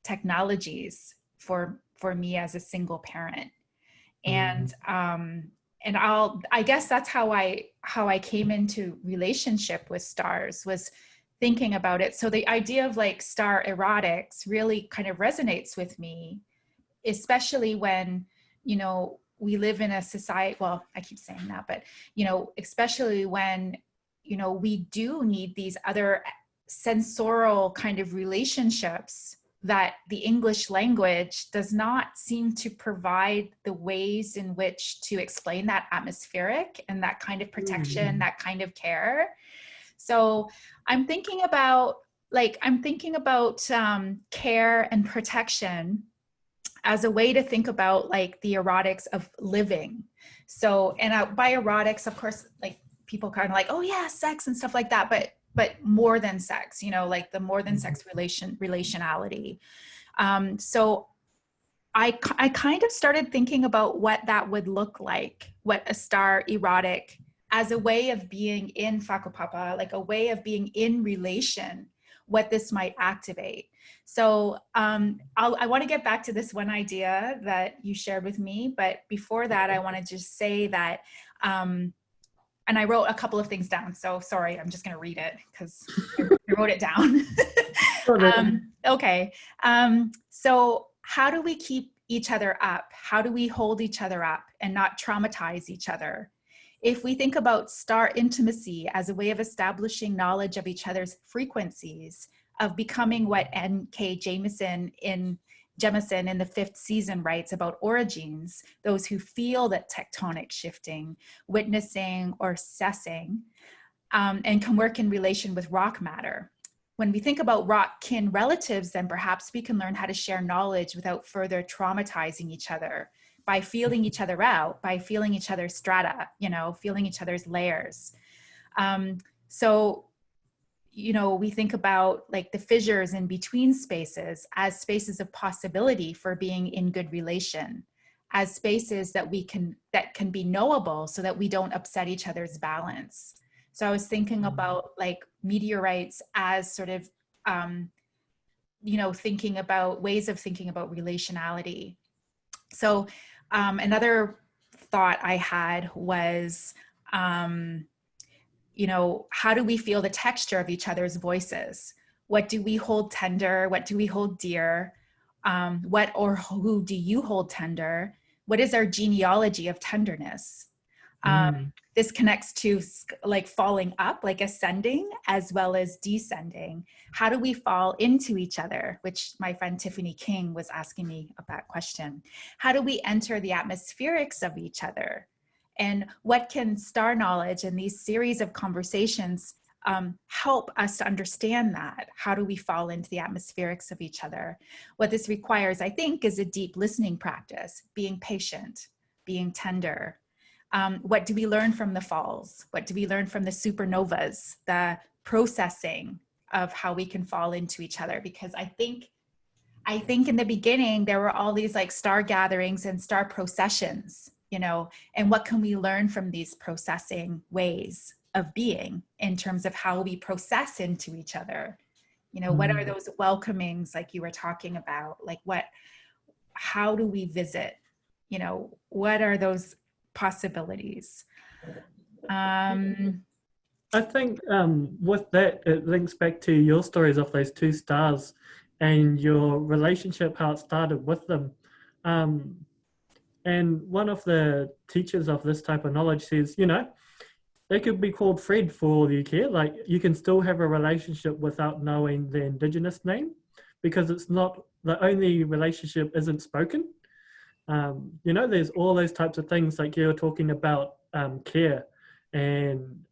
technologies for me as a single parent. And I guess that's how I came into relationship with stars, was thinking about it. So the idea of like star erotics really kind of resonates with me, especially when, you know, we live in a society, well, I keep saying that, but, you know, especially when, you know, we do need these other sensorial kind of relationships that the English language does not seem to provide the ways in which to explain that atmospheric and that kind of protection, that kind of care. So I'm thinking about care and protection as a way to think about like the erotics of living. So, and by erotics, of course, like people kind of like, oh yeah, sex and stuff like that, but more than sex, you know, like the more than sex relationality. So I kind of started thinking about what that would look like, what a star erotic as a way of being in whakapapa, like a way of being in relation, what this might activate. So I want to get back to this one idea that you shared with me, but before that, I want to just say that, and I wrote a couple of things down, so sorry, I'm just going to read it because I wrote it down. Okay, so how do we keep each other up? How do we hold each other up and not traumatize each other? If we think about star intimacy as a way of establishing knowledge of each other's frequencies, of becoming what N.K. Jemisin in the 5th season writes about origins, those who feel that tectonic shifting, witnessing or sessing, and can work in relation with rock matter. When we think about rock kin relatives, then perhaps we can learn how to share knowledge without further traumatizing each other, by feeling each other out, by feeling each other's strata, you know, feeling each other's layers. So, you know, we think about like the fissures in between spaces as spaces of possibility for being in good relation, as spaces that can be knowable so that we don't upset each other's balance. So I was thinking about like meteorites as sort of, you know, thinking about ways of thinking about relationality. So another thought I had was, you know, how do we feel the texture of each other's voices? What do we hold tender? What do we hold dear? What or who do you hold tender? What is our genealogy of tenderness? This connects to like falling up, like ascending, as well as descending. How do we fall into each other? Which my friend Tiffany King was asking me about that question. How do we enter the atmospherics of each other? And what can star knowledge and these series of conversations help us to understand that? How do we fall into the atmospherics of each other? What this requires, I think, is a deep listening practice, being patient, being tender. What do we learn from the falls? What do we learn from the supernovas, the processing of how we can fall into each other? Because I think in the beginning, there were all these like star gatherings and star processions, you know, and what can we learn from these processing ways of being in terms of how we process into each other? You know, what are those welcomings like you were talking about? Like how do we visit? You know, what are those possibilities? I think with that, it links back to your stories of those two stars and your relationship, how it started with them. And one of the teachers of this type of knowledge says, you know, they could be called Fred for all you care. Like, you can still have a relationship without knowing the Indigenous name, because it's not, the only relationship isn't spoken. You know, there's all those types of things like you're talking about, care. And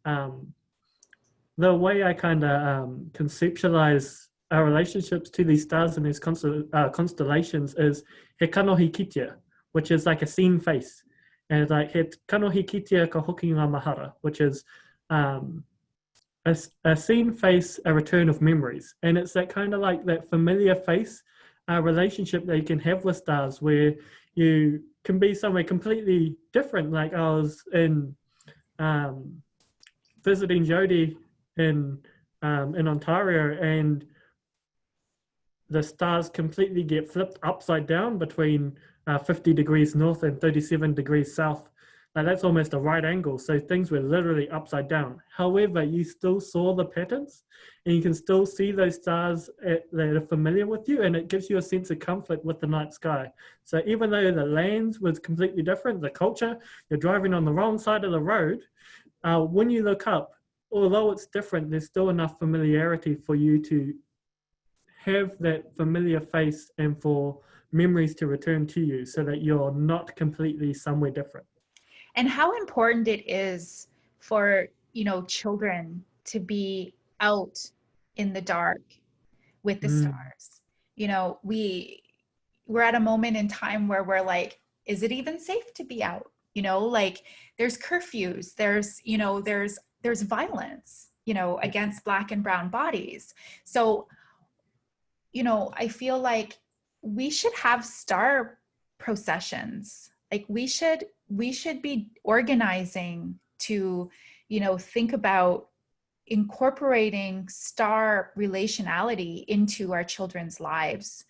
the way I kind of conceptualize our relationships to these stars and these constellations is he kanohi kitea, which is like a seen face. And it's like he kanohi kitea ka hoki ngā mahara, which is a seen face, a return of memories. And it's that kind of like that familiar face relationship that you can have with stars, where you can be somewhere completely different. Like I was in visiting Jody in Ontario, and the stars completely get flipped upside down between 50 degrees north and 37 degrees south. Like that's almost a right angle. So things were literally upside down. However, you still saw the patterns, and you can still see those stars that are familiar with you, and it gives you a sense of comfort with the night sky. So even though the lands was completely different, the culture, you're driving on the wrong side of the road, when you look up, although it's different, there's still enough familiarity for you to have that familiar face and for memories to return to you, so that you're not completely somewhere different. And how important it is for, you know, children to be out in the dark with the stars. You know, we're at a moment in time where we're like, is it even safe to be out? You know, like there's curfews, there's, you know, there's violence, you know, against Black and brown bodies. So, you know, I feel like we should have star processions. Like we should be organizing to, you know, think about incorporating star relationality into our children's lives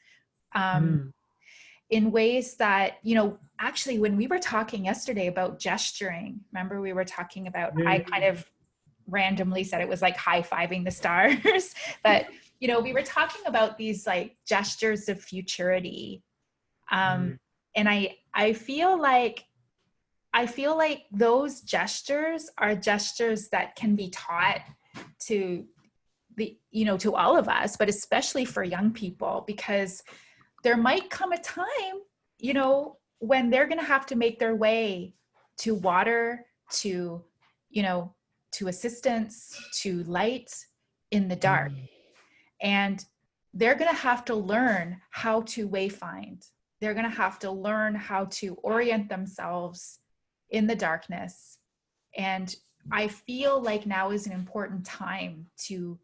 in ways that, you know, actually when we were talking yesterday about gesturing, remember we were talking about, I kind of randomly said it was like high-fiving the stars, but, you know, we were talking about these like gestures of futurity. And I feel like those gestures are gestures that can be taught to the, you know, to all of us, but especially for young people, because there might come a time, you know, when they're going to have to make their way to water, to, you know, to assistance, to light in the dark. And they're going to have to learn how to wayfind. They're going to have to learn how to orient themselves in the darkness. And I feel like now is an important time to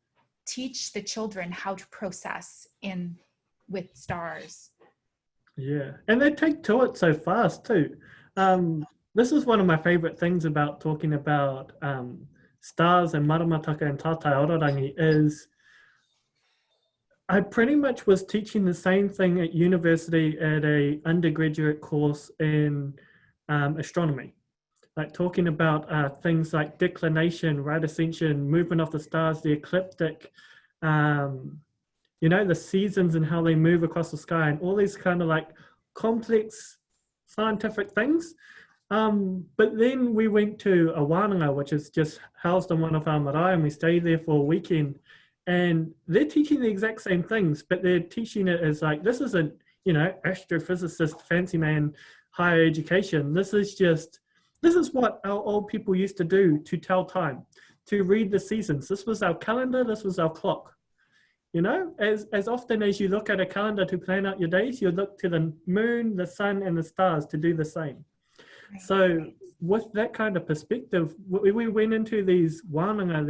teach the children how to process with stars. Yeah, and they take to it so fast too. This is one of my favorite things about talking about stars and maramataka and tātai ororangi is I pretty much was teaching the same thing at university at a undergraduate course in astronomy. Like talking about things like declination, right ascension, movement of the stars, the ecliptic, you know, the seasons and how they move across the sky, and all these kind of like complex scientific things. But then we went to a wānanga, which is just housed in one of our marae, and we stayed there for a weekend. And they're teaching the exact same things, but they're teaching it as like, this isn't, you know, astrophysicist, fancy man, higher education. This is just This is what our old people used to do to tell time, to read the seasons. This was our calendar, this was our clock. You know, as often as you look at a calendar to plan out your days, you look to the moon, the sun, and the stars to do the same. Right. So with that kind of perspective, we went into these wānanga,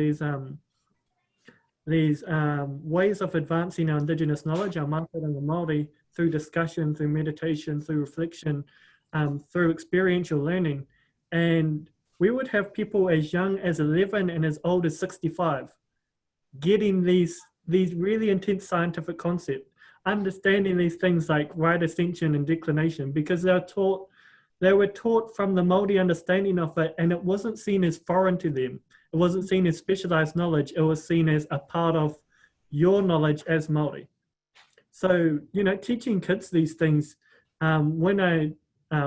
these ways of advancing our Indigenous knowledge, our mātauranga Māori, through discussion, through meditation, through reflection, through experiential learning. And we would have people as young as 11 and as old as 65 getting these really intense scientific concepts, understanding these things like right ascension and declination, because they were taught from the Māori understanding of it, and it wasn't seen as foreign to them. It wasn't seen as specialized knowledge. It was seen as a part of your knowledge as Māori. So, you know, teaching kids these things, when I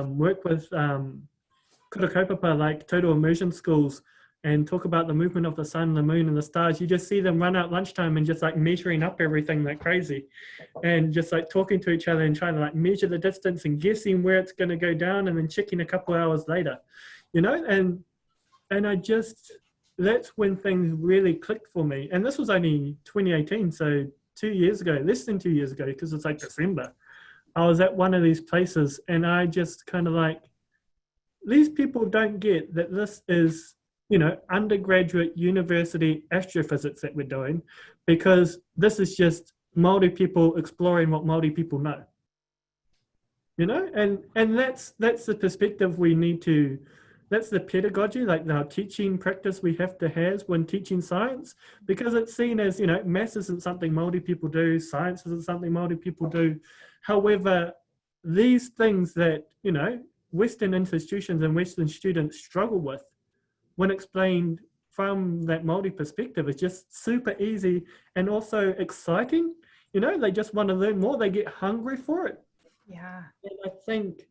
work with kura kaupapa, like total immersion schools, and talk about the movement of the sun, the moon, and the stars, you just see them run out lunchtime and just like measuring up everything like crazy, and just like talking to each other and trying to like measure the distance and guessing where it's going to go down, and then checking a couple hours later, you know, and I just, that's when things really clicked for me. And this was only 2018, so 2 years ago, less than 2 years ago, because it's like December. I was at one of these places, and I just kind of like, these people don't get that this is, you know, undergraduate university astrophysics that we're doing, because this is just Māori people exploring what Māori people know. You know, and that's the perspective we need to, that's the pedagogy, like our teaching practice we have to have when teaching science, because it's seen as, you know, maths isn't something Māori people do, science isn't something Māori people do. However, these things that, you know, Western institutions and Western students struggle with, when explained from that Māori perspective, is just super easy and also exciting. You know, they just want to learn more. They get hungry for it. Yeah. And I think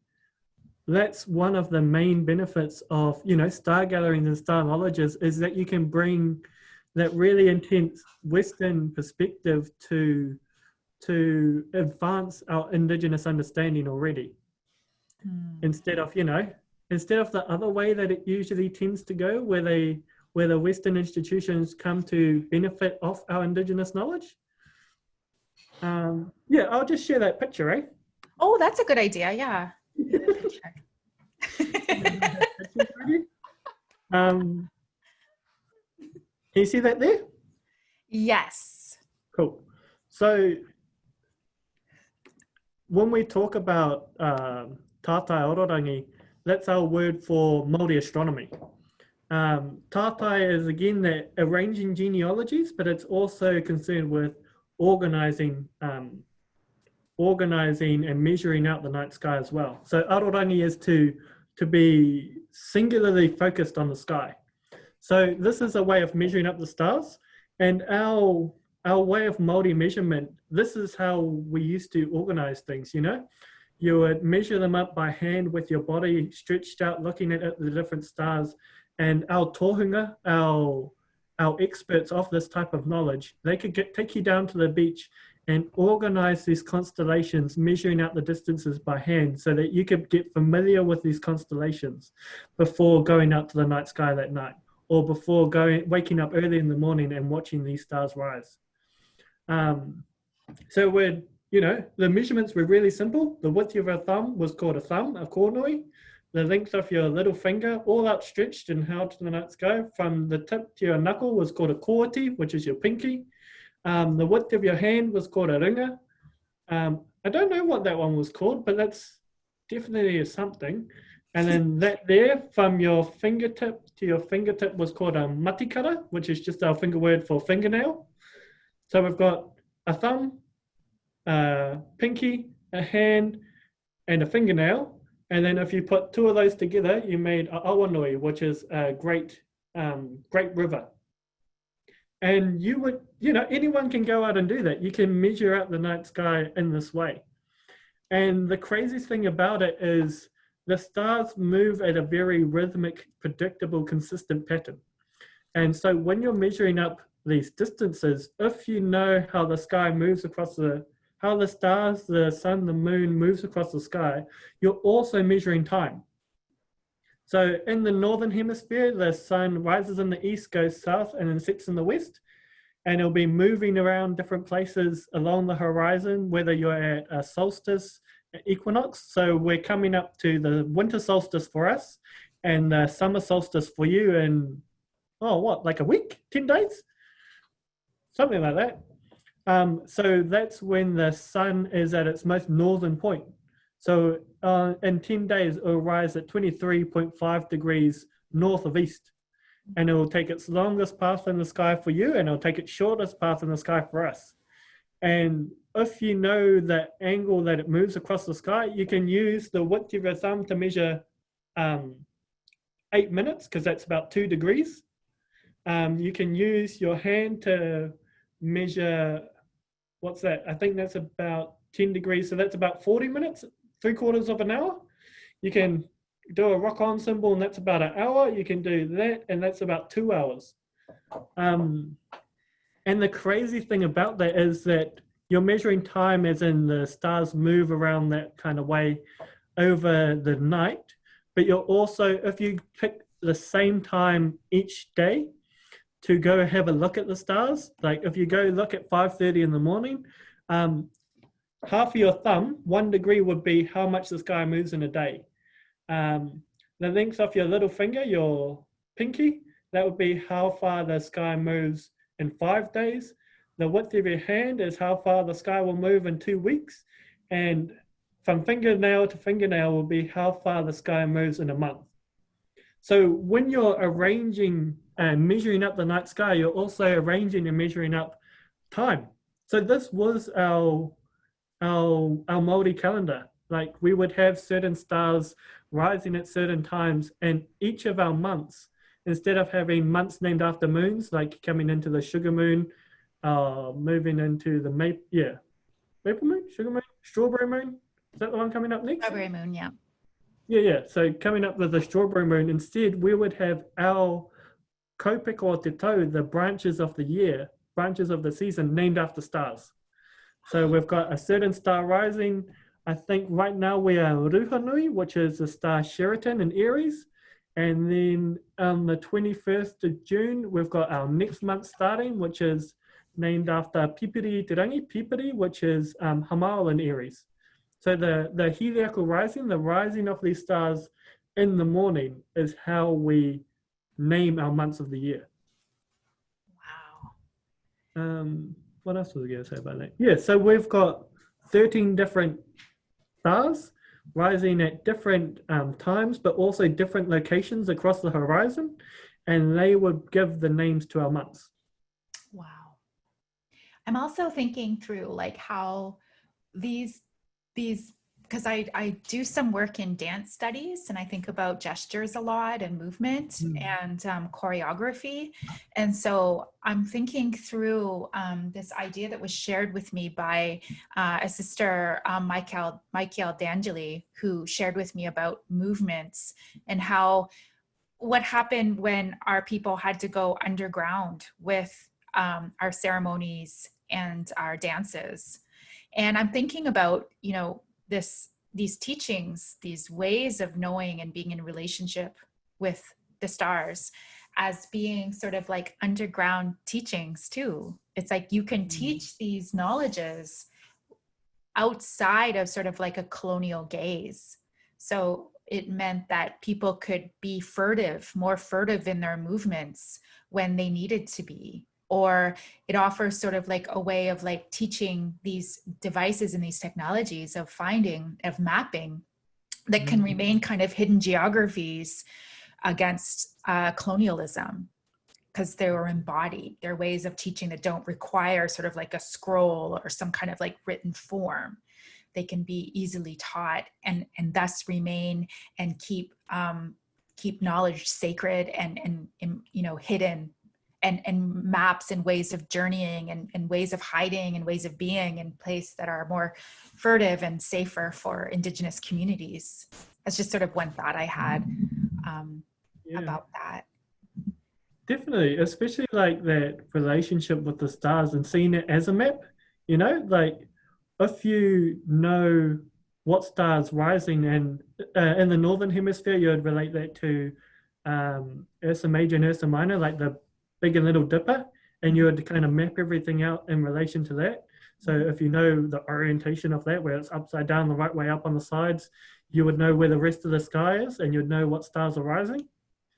that's one of the main benefits of, you know, star gatherings and star knowledges, is that you can bring that really intense Western perspective to advance our Indigenous understanding already. Instead of, you know, instead of the other way that it usually tends to go, where the Western institutions come to benefit off our Indigenous knowledge. Yeah, I'll just share that picture, eh? Oh, that's a good idea. Yeah. Can you see that there? Yes. Cool. So when we talk about tātai ororangi, that's our word for Māori astronomy. Tātai is again that arranging genealogies, but it's also concerned with organizing and measuring out the night sky as well. So arorangi is to be singularly focused on the sky. So this is a way of measuring up the stars, and our way of Māori measurement, this is how we used to organize things, you know? You would measure them up by hand with your body stretched out, looking at the different stars. And our tohunga, our experts of this type of knowledge, they could take you down to the beach and organize these constellations, measuring out the distances by hand, so that you could get familiar with these constellations before going out to the night sky that night, or before waking up early in the morning and watching these stars rise. So we're, you know, the measurements were really simple. The width of your thumb was called a thumb, a kornoi. The length of your little finger, all outstretched and held to the night sky, from the tip to your knuckle, was called a koati, which is your pinky. The width of your hand was called a ringa. I don't know what that one was called, but that's definitely something. And then that there, from your fingertip to your fingertip, was called a matikara, which is just our finger word for fingernail. So we've got a thumb, a pinky, a hand, and a fingernail. And then if you put two of those together, you made a awanui, which is a great river. And you would, you know, anyone can go out and do that. You can measure out the night sky in this way. And the craziest thing about it is the stars move at a very rhythmic, predictable, consistent pattern. And so when you're measuring up these distances, if you know how the sky moves across how the stars, the sun, the moon moves across the sky, you're also measuring time. So in the northern hemisphere, the sun rises in the east, goes south, and then sets in the west. And it'll be moving around different places along the horizon, whether you're at a solstice, equinox. So we're coming up to the winter solstice for us and the summer solstice for you in, like a week, 10 days? Something like that. So that's when the sun is at its most northern point. So in 10 days, it will rise at 23.5 degrees north of east. And it will take its longest path in the sky for you, and it'll take its shortest path in the sky for us. And if you know the angle that it moves across the sky, you can use the width of your thumb to measure 8 minutes, because that's about 2 degrees. You can use your hand to measure, what's that? I think that's about 10 degrees. So that's about 40 minutes, 3/4 of an hour. You can do a rock on symbol, and that's about an hour. You can do that, and that's about 2 hours. And the crazy thing about that is that you're measuring time as in the stars move around that kind of way over the night. But you're also, if you pick the same time each day to go have a look at the stars, like if you go look at 5:30 in the morning, half of your thumb, 1 degree, would be how much the sky moves in a day. The length of your little finger, your pinky, that would be how far the sky moves in 5 days. The width of your hand is how far the sky will move in 2 weeks. And from fingernail to fingernail will be how far the sky moves in a month. So when you're arranging and measuring up the night sky, you're also arranging and measuring up time. So this was our Maori calendar. Like we would have certain stars rising at certain times, and each of our months, instead of having months named after moons, like coming into the sugar moon, moving into the maple moon, sugar moon, strawberry moon. Is that the one coming up next? Strawberry moon, yeah. Yeah. So coming up with the strawberry moon, instead we would have our kopeko o te tau, the branches of the year, branches of the season, named after stars. So we've got a certain star rising. I think right now we are Ruhanui, which is the star Sheraton in Aries. And then on the 21st of June, we've got our next month starting, which is named after Pipiri Te Rangi, Pipiri, which is Hamao in Aries. So the Heliacal rising, the rising of these stars in the morning, is how we name our months of the year. Wow. What else was I going to say about that? Yeah, so we've got 13 different stars rising at different times, but also different locations across the horizon, and they would give the names to our months. Wow. I'm also thinking through like how these because I do some work in dance studies, and I think about gestures a lot and movement and choreography. And so I'm thinking through this idea that was shared with me by a sister, Michael D'Angeli, who shared with me about movements and how what happened when our people had to go underground with our ceremonies and our dances. And I'm thinking about, these teachings, these ways of knowing and being in relationship with the stars as being sort of like underground teachings too. It's like you can teach these knowledges outside of sort of like a colonial gaze. So it meant that people could be more furtive in their movements when they needed to be. Or it offers sort of like a way of like teaching these devices and these technologies of mapping that can remain kind of hidden geographies against colonialism, because they were embodied. They're ways of teaching that don't require sort of like a scroll or some kind of like written form. They can be easily taught and thus remain and keep knowledge sacred and hidden. And maps and ways of journeying and ways of hiding and ways of being in place that are more furtive and safer for Indigenous communities. That's just sort of one thought I had about that. Definitely, especially like that relationship with the stars and seeing it as a map, like if you know what star's rising. And in the northern hemisphere, you would relate that to Ursa Major and Ursa Minor, like the Big and Little Dipper, and you would kind of map everything out in relation to that. So if you know the orientation of that, where it's upside down the right way up on the sides, you would know where the rest of the sky is, and you'd know what stars are rising.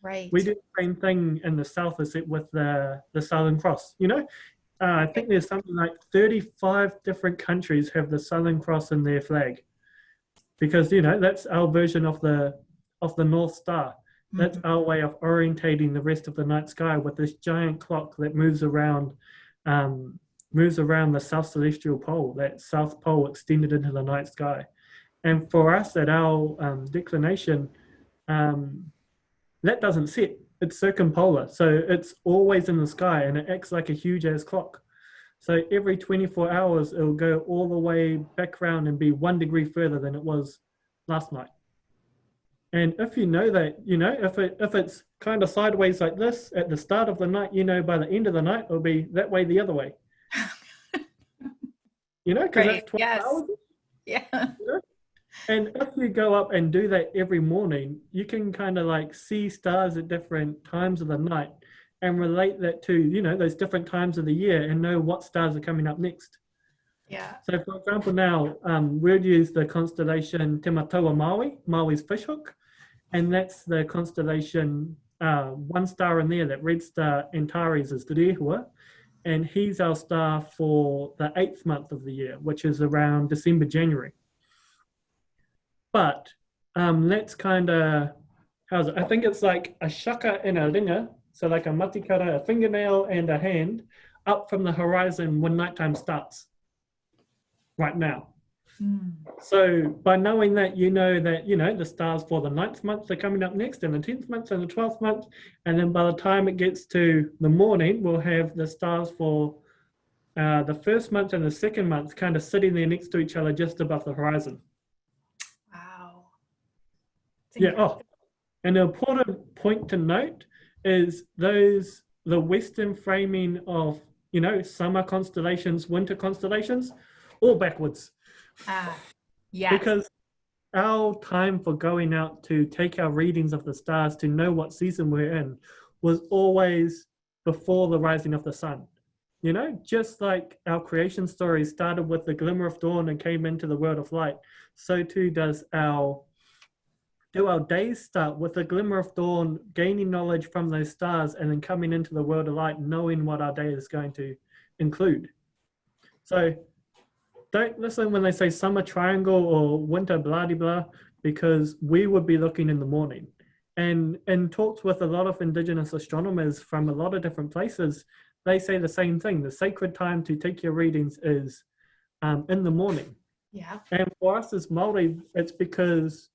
Right. We do the same thing in the south with the Southern Cross. You know, I think there's something like 35 different countries have the Southern Cross in their flag, because you know that's our version of the North Star. That's our way of orientating the rest of the night sky with this giant clock that moves around the south celestial pole, that south pole extended into the night sky. And for us at our declination, that doesn't set. It's circumpolar, so it's always in the sky, and it acts like a huge ass clock. So every 24 hours, it'll go all the way back around and be 1 degree further than it was last night. And if you know that, you know, if it's kind of sideways like this at the start of the night, you know, by the end of the night, it'll be that way the other way. You know, because that's 12 hours. Yeah. You know? And if you go up and do that every morning, you can kind of like see stars at different times of the night and relate that to, you know, those different times of the year and know what stars are coming up next. Yeah. So for example, now we'll use the constellation Te Mataua Maui, Maui's fishhook, and that's the constellation, one star in there, that Redstar Antares is the Rehua, and he's our star for the 8th month of the year, which is around December, January. But that's kind of, how's it? I think it's like a shaka and a ringa, so like a matikara, a fingernail and a hand, up from the horizon when nighttime starts right now. So by knowing that, you know, the stars for the 9th month are coming up next, and the 10th month and the 12th month, and then by the time it gets to the morning, we'll have the stars for the 1st month and the 2nd month kind of sitting there next to each other just above the horizon. Wow. Yeah. Oh, and an important point to note is the Western framing of, you know, summer constellations, winter constellations, all backwards. Yes. Because our time for going out to take our readings of the stars to know what season we're in was always before the rising of the sun. You know, just like our creation story started with the glimmer of dawn and came into the world of light, so too does our days start with the glimmer of dawn, gaining knowledge from those stars, and then coming into the world of light, knowing what our day is going to include. So don't listen when they say summer triangle or winter blah de blah, because we would be looking in the morning. And in talks with a lot of indigenous astronomers from a lot of different places, they say the same thing. The sacred time to take your readings is in the morning. Yeah. And for us as Maori, it's because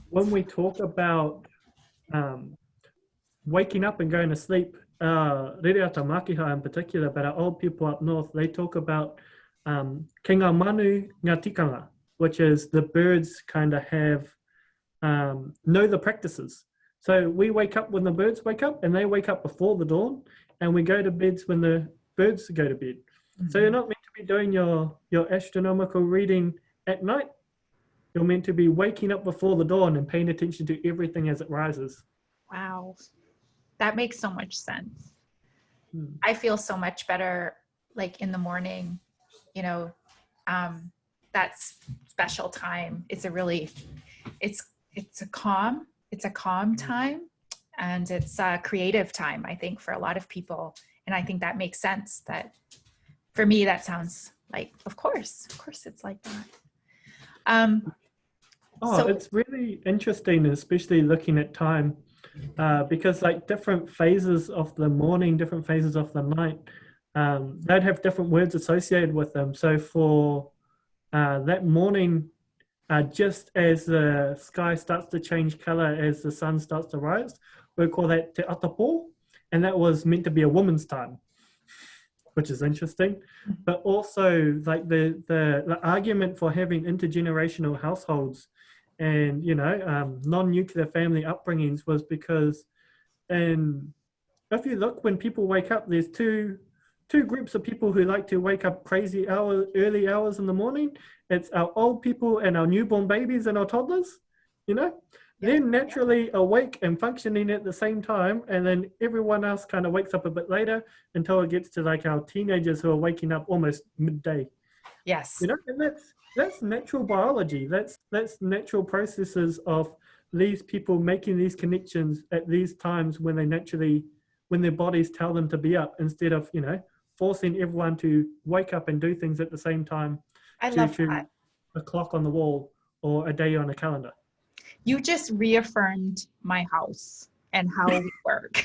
when we talk about waking up and going to sleep, Rereata Makiha in particular, but our old people up north, they talk about Ke ngā manu ngā tikanga, which is the birds kind of have, know the practices. So we wake up when the birds wake up, and they wake up before the dawn, and we go to bed when the birds go to bed. So you're not meant to be doing your astronomical reading at night. You're meant to be waking up before the dawn and paying attention to everything as it rises. Wow. That makes so much sense. I feel so much better like in the morning, you know, that's special time. It's a calm time, and it's a creative time, I think, for a lot of people. And I think that makes sense. That for me, that sounds like, of course it's like that. So, it's really interesting, especially looking at time, because like different phases of the morning, different phases of the night, they'd have different words associated with them. So for that morning, just as the sky starts to change color as the sun starts to rise, we call that te atapo, and that was meant to be a woman's time, which is interesting. But also like the argument for having intergenerational households and, you know, non-nuclear family upbringings was because if you look, when people wake up, there's two two groups of people who like to wake up crazy early hours in the morning. It's our old people and our newborn babies and our toddlers, you know? They're naturally awake and functioning at the same time, and then everyone else kind of wakes up a bit later until it gets to like our teenagers who are waking up almost midday. Yes. You know, and that's natural biology. That's natural processes of these people making these connections at these times when when their bodies tell them to be up, instead of, you know, forcing everyone to wake up and do things at the same time due to a clock on the wall or a day on a calendar. You just reaffirmed my house and how we work.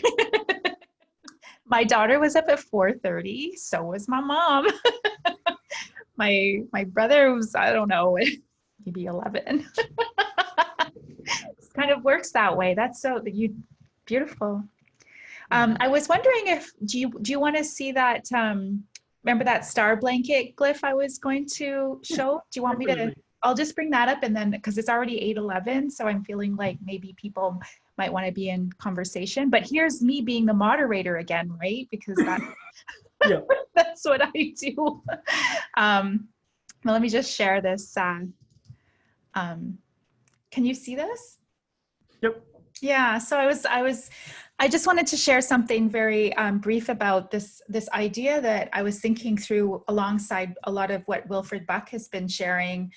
My daughter was up at 4:30, so was my mom. My brother was, I don't know, maybe 11. It kind of works that way. That's so beautiful. I was wondering if do you want to see that? Remember that star blanket glyph I was going to show? Do you want me to? I'll just bring that up, and then because it's already 8:11, so I'm feeling like maybe people might want to be in conversation. But here's me being the moderator again, right? Because that's what I do. Well, let me just share this. Can you see this? Yep. Yeah. So I just wanted to share something very brief about this idea that I was thinking through alongside a lot of what Wilford Buck has been sharing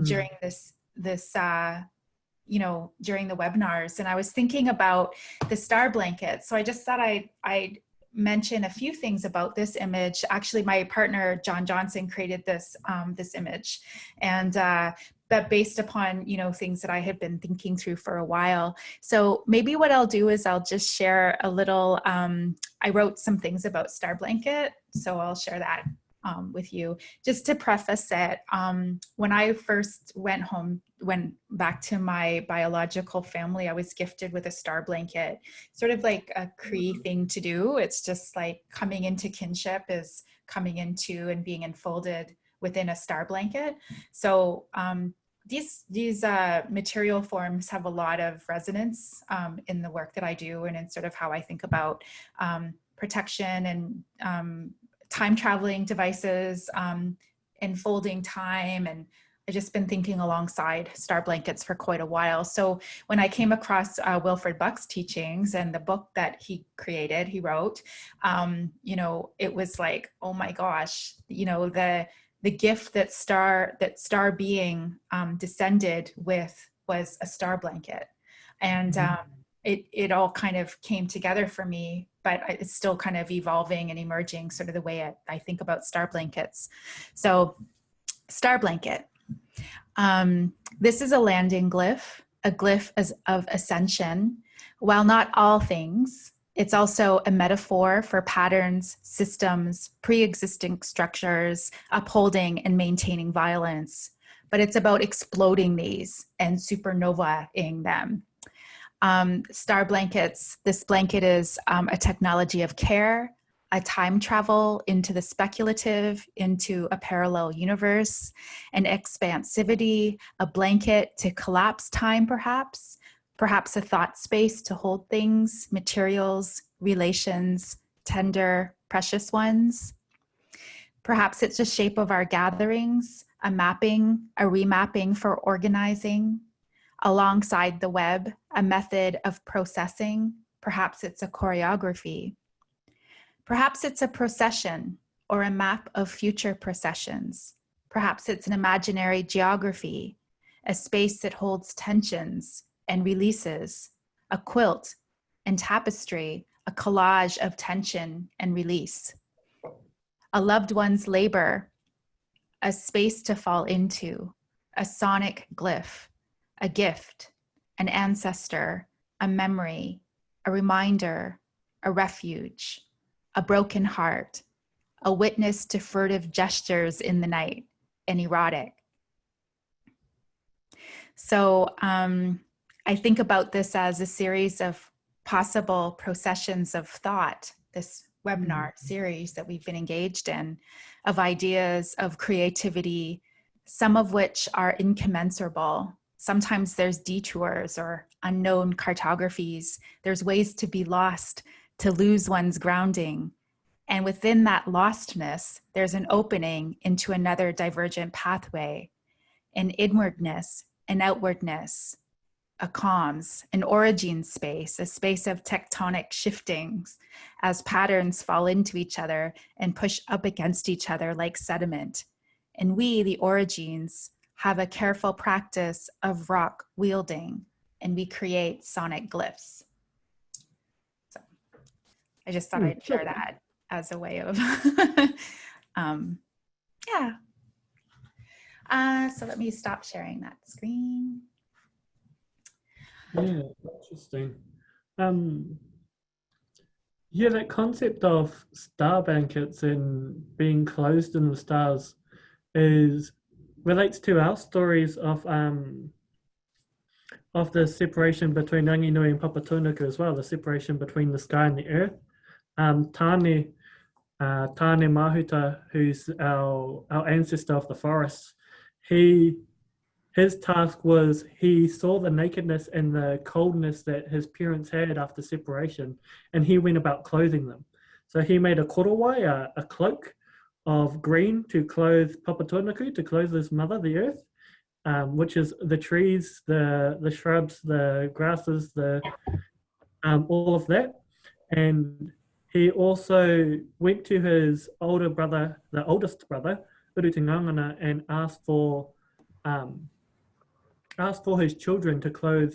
during this during the webinars. And I was thinking about the star blanket. So I just thought I'd mention a few things about this image. Actually, my partner, John Johnson, created this image. And but based upon, things that I have been thinking through for a while. So maybe what I'll do is I'll just share a little, I wrote some things about star blanket. So I'll share that with you. Just to preface it, when I first went back to my biological family, I was gifted with a star blanket, sort of like a Cree thing to do. It's just like coming into kinship is coming into and being enfolded within a star blanket. So these material forms have a lot of resonance in the work that I do, and in sort of how I think about protection and time traveling devices, enfolding time. And I've just been thinking alongside star blankets for quite a while. So when I came across Wilford Buck's teachings and the book that he wrote, it was like, oh my gosh, the gift that star being descended with was a star blanket. And it all kind of came together for me, but it's still kind of evolving and emerging, sort of the way I think about star blankets. So star blanket. This is a landing glyph, a glyph of ascension. While not all things, it's also a metaphor for patterns, systems, pre-existing structures, upholding and maintaining violence. But it's about exploding these and supernovaing them. Star blankets, this blanket is a technology of care, a time travel into the speculative, into a parallel universe, an expansivity, a blanket to collapse time perhaps a thought space to hold things, materials, relations, tender, precious ones. Perhaps it's a shape of our gatherings, a mapping, a remapping for organizing. Alongside the web, a method of processing. Perhaps it's a choreography. Perhaps it's a procession or a map of future processions. Perhaps it's an imaginary geography, a space that holds tensions and releases, a quilt and tapestry, a collage of tension and release. A loved one's labor, a space to fall into, a sonic glyph, a gift, an ancestor, a memory, a reminder, a refuge, a broken heart, a witness to furtive gestures in the night, and erotic. So I think about this as a series of possible processions of thought, this webinar series that we've been engaged in, of ideas of creativity, some of which are incommensurable. Sometimes there's detours or unknown cartographies. There's ways to be lost, to lose one's grounding. And within that lostness, there's an opening into another divergent pathway, an inwardness, an outwardness, a calms, an origin space, a space of tectonic shiftings as patterns fall into each other and push up against each other like sediment. And we, the origins, have a careful practice of rock wielding, and we create sonic glyphs. So I just thought I'd share that as a way of, yeah. So let me stop sharing that screen. Yeah, interesting. Yeah, that concept of star blankets and being closed in the stars relates to our stories of the separation between Ranginui and Papatūānuku as well, the separation between the sky and the earth. Tāne Mahuta, who's our ancestor of the forests, his task was, he saw the nakedness and the coldness that his parents had after separation, and he went about clothing them. So he made a korowai, a cloak of green to clothe Papatūānuku, to clothe his mother, the earth, which is the trees, the shrubs, the grasses, all of that. And he also went to his older brother, the oldest brother, Urutengangana, and asked for his children to clothe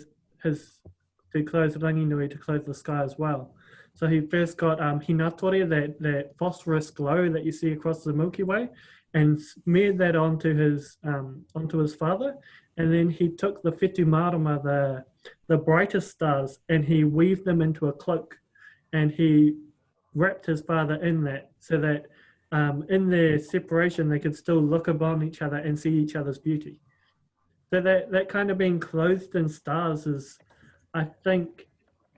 Ranginui, to clothe the sky as well. So he first got hinatore, that phosphorus glow that you see across the Milky Way, and smeared that onto his father. And then he took the whetū marama, the brightest stars, and he weaved them into a cloak, and he wrapped his father in that, so that in their separation they could still look upon each other and see each other's beauty. So that kind of being clothed in stars is, I think,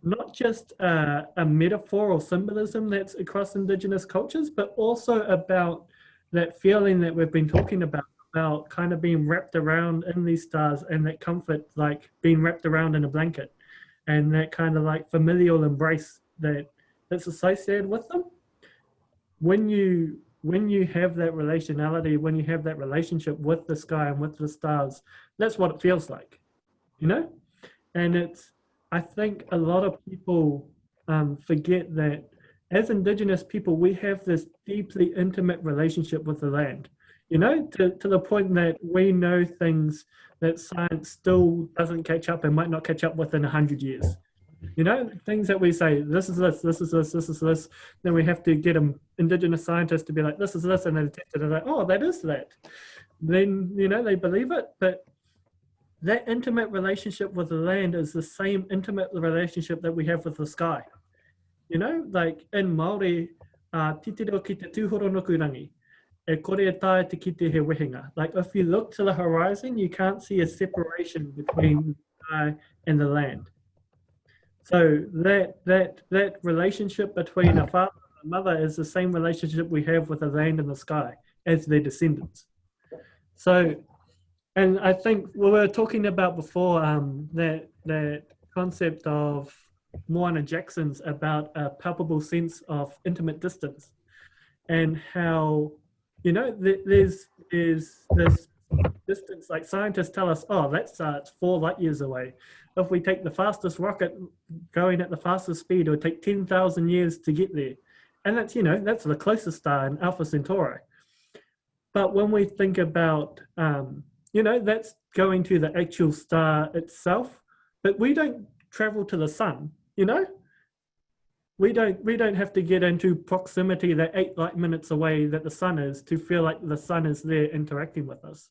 not just a metaphor or symbolism that's across Indigenous cultures, but also about that feeling that we've been talking about kind of being wrapped around in these stars, and that comfort, like being wrapped around in a blanket, and that kind of like familial embrace that's associated with them. When you have that relationality, when you have that relationship with the sky and with the stars, that's what it feels like, you know? And I think a lot of people forget that as Indigenous people, we have this deeply intimate relationship with the land, you know, to the point that we know things that science still doesn't catch up and might not catch up within 100 years. You know, things that we say, this is this, this is this, this is this, then we have to get an Indigenous scientist to be like, this is this, and they test it, and they're like, oh, that is that. Then, you know, they believe it. But that intimate relationship with the land is the same intimate relationship that we have with the sky. You know, like in Maori, titiro ki te tūhoro nuku rangi, e kore e tae te ki te he wehenga. Like if you look to the horizon, you can't see a separation between the sky and the land. So that relationship between a father and a mother is the same relationship we have with the land and the sky as their descendants. So, and I think we were talking about before that concept of Moana Jackson's about a palpable sense of intimate distance, and how, you know, there's this distance, like scientists tell us, oh, that's 4 light years away. If we take the fastest rocket going at the fastest speed, it would take 10,000 years to get there. And that's, you know, that's the closest star in Alpha Centauri. But when we think about, you know, that's going to the actual star itself, but we don't travel to the sun, you know? We don't have to get into proximity that 8 light minutes away that the sun is to feel like the sun is there interacting with us.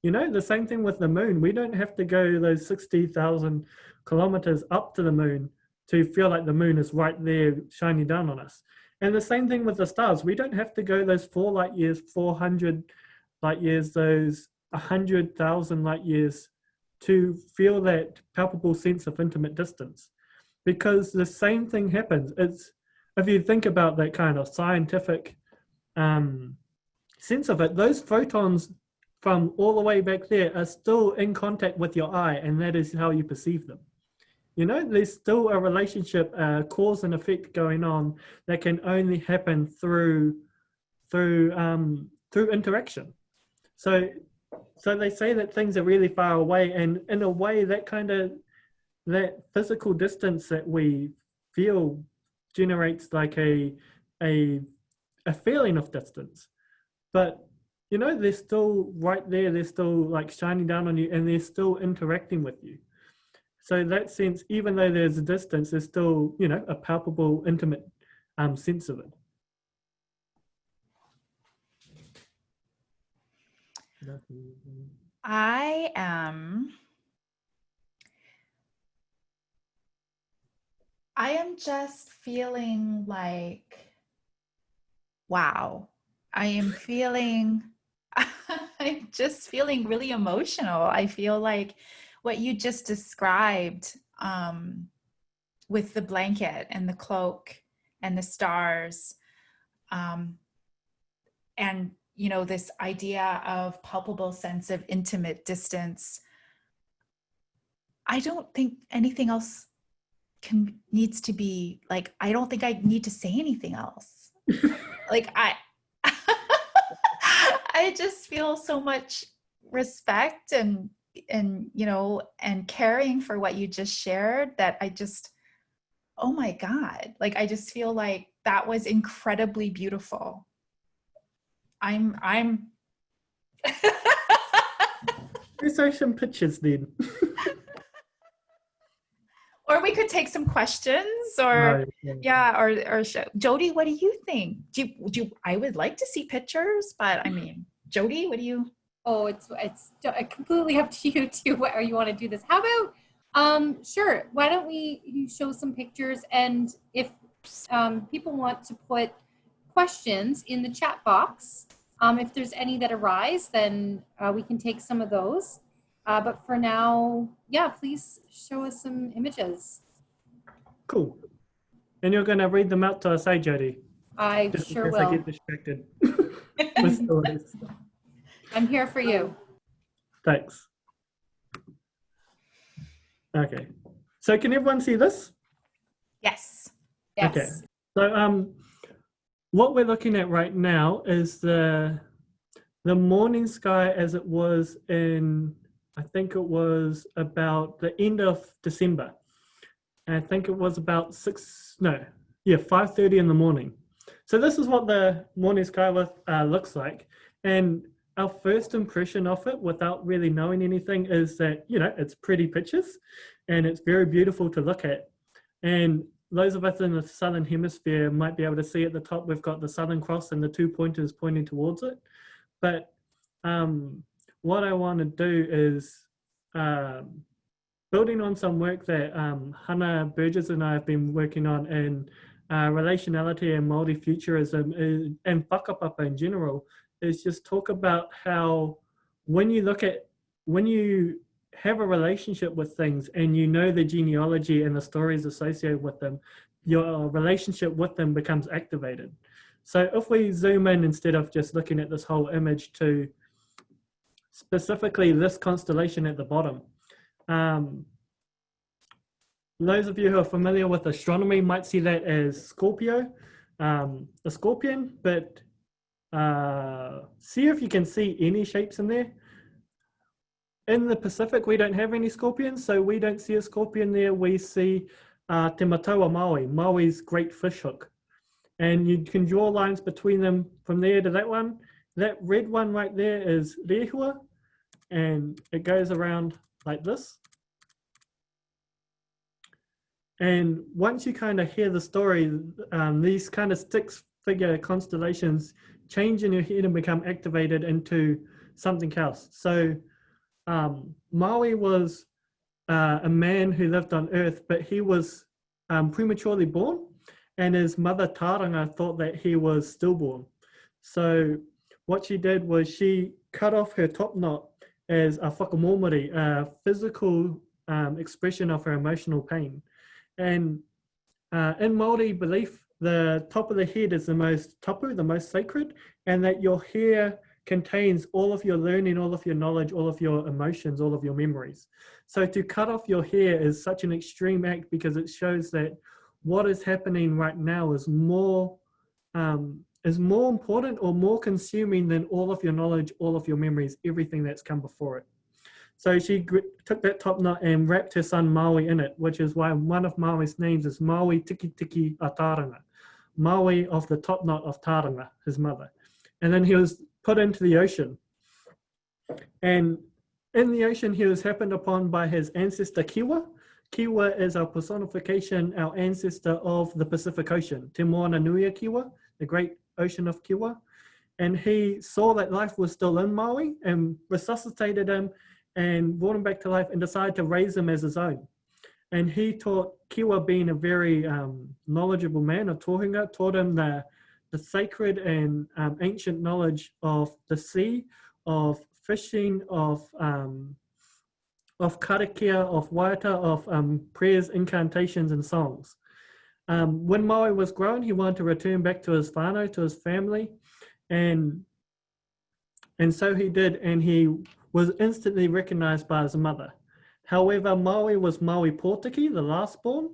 You know, the same thing with the moon. We don't have to go those 60,000 kilometers up to the moon to feel like the moon is right there shining down on us. And the same thing with the stars. We don't have to go those 4 light years, 400 light years, those 100,000 light years to feel that palpable sense of intimate distance. Because the same thing happens. It's, if you think about that kind of scientific sense of it, those photons from all the way back there are still in contact with your eye, and that is how you perceive them. You know, there's still a relationship, cause and effect going on that can only happen through interaction. So they say that things are really far away, and in a way, that physical distance that we feel generates like a feeling of distance. But you know, they're still right there. They're still like shining down on you, and they're still interacting with you. So in that sense, even though there's a distance, there's still, you know, a palpable, intimate sense of it. I am just feeling like, wow. I'm just feeling really emotional. I feel like what you just described, with the blanket and the cloak and the stars, and, you know, this idea of palpable sense of intimate distance. I don't think anything else needs to be like, I don't think I need to say anything else. Like I just feel so much respect and you know, and caring for what you just shared, that I just, oh my God, like I just feel like that was incredibly beautiful. I'm Let's show some pictures then. Or we could take some questions, or or Jody, what do you think? Do you, I would like to see pictures, but I mean, Jody, what do you? Oh, it's completely up to you too, whether you want to do this. How about, sure, why don't you show some pictures, and if people want to put questions in the chat box, if there's any that arise, then we can take some of those. But for now, yeah, please show us some images. Cool. And you're going to read them out to us, eh, Jody? I Just sure in case will. I get distracted with stories. I'm here for you. Thanks. Okay. So can everyone see this? Yes. Yes. Okay. So what we're looking at right now is the morning sky as it was in, I think it was about the end of December. And I think it was about 5:30 in the morning. So this is what the morning sky looks like. And our first impression of it, without really knowing anything, is that, you know, it's pretty pictures and it's very beautiful to look at. And those of us in the Southern Hemisphere might be able to see at the top, we've got the Southern Cross and the two pointers pointing towards it. But what I want to do is, building on some work that Hannah Burgess and I have been working on in relationality and Maori futurism and whakapapa in general, is just talk about how when you have a relationship with things and you know the genealogy and the stories associated with them, your relationship with them becomes activated. So if we zoom in, instead of just looking at this whole image, to specifically this constellation at the bottom, those of you who are familiar with astronomy might see that as Scorpio, the scorpion, but see if you can see any shapes in there. In the Pacific, we don't have any scorpions, so we don't see a scorpion there. We see Te Mataua Maui, Maui's great fish hook. And you can draw lines between them from there to that one. That red one right there is Rehua, and it goes around like this. And once you kind of hear the story, these kind of six-figure constellations change in your head and become activated into something else. So Maui was a man who lived on Earth, but he was prematurely born, and his mother Taranga thought that he was stillborn. So what she did was she cut off her top knot as a whakamomori, a physical expression of her emotional pain. And in Maori belief, the top of the head is the most tapu, the most sacred, and that your hair contains all of your learning, all of your knowledge, all of your emotions, all of your memories. So to cut off your hair is such an extreme act because it shows that what is happening right now is more important or more consuming than all of your knowledge, all of your memories, everything that's come before it. So she took that top knot and wrapped her son Maui in it, which is why one of Maui's names is Maui Tiki Tiki a Taranga. Maui of the top knot of Taranga, his mother. And then he was put into the ocean. And in the ocean, he was happened upon by his ancestor Kiwa. Kiwa is our personification, our ancestor of the Pacific Ocean, Te Moana Nui Kiwa, the great ocean of Kiwa. And he saw that life was still in Maui and resuscitated him and brought him back to life and decided to raise him as his own. And he taught Kiwa, being a very knowledgeable man, a tohunga, taught him the sacred and ancient knowledge of the sea, of fishing, of karakia, of waiata, of prayers, incantations, and songs. When Maui was grown, he wanted to return back to his whānau, to his family, and so he did, and he was instantly recognized by his mother. However, Maui was Maui Pōtiki, the last born,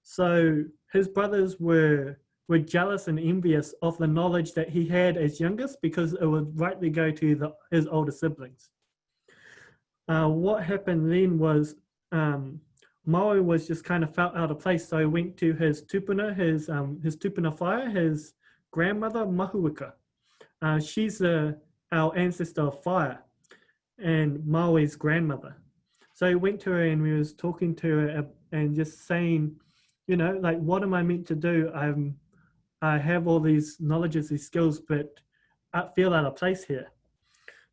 so his brothers were jealous and envious of the knowledge that he had as youngest because it would rightly go to his older siblings. What happened then was Maui was just kind of felt out of place, so he went to his tupuna, his tupuna whaia, his grandmother, Mahuika. She's our ancestor of fire and Maui's grandmother. So he went to her and we was talking to her and just saying, you know, like, what am I meant to do? I have all these knowledges, these skills, but I feel out of place here.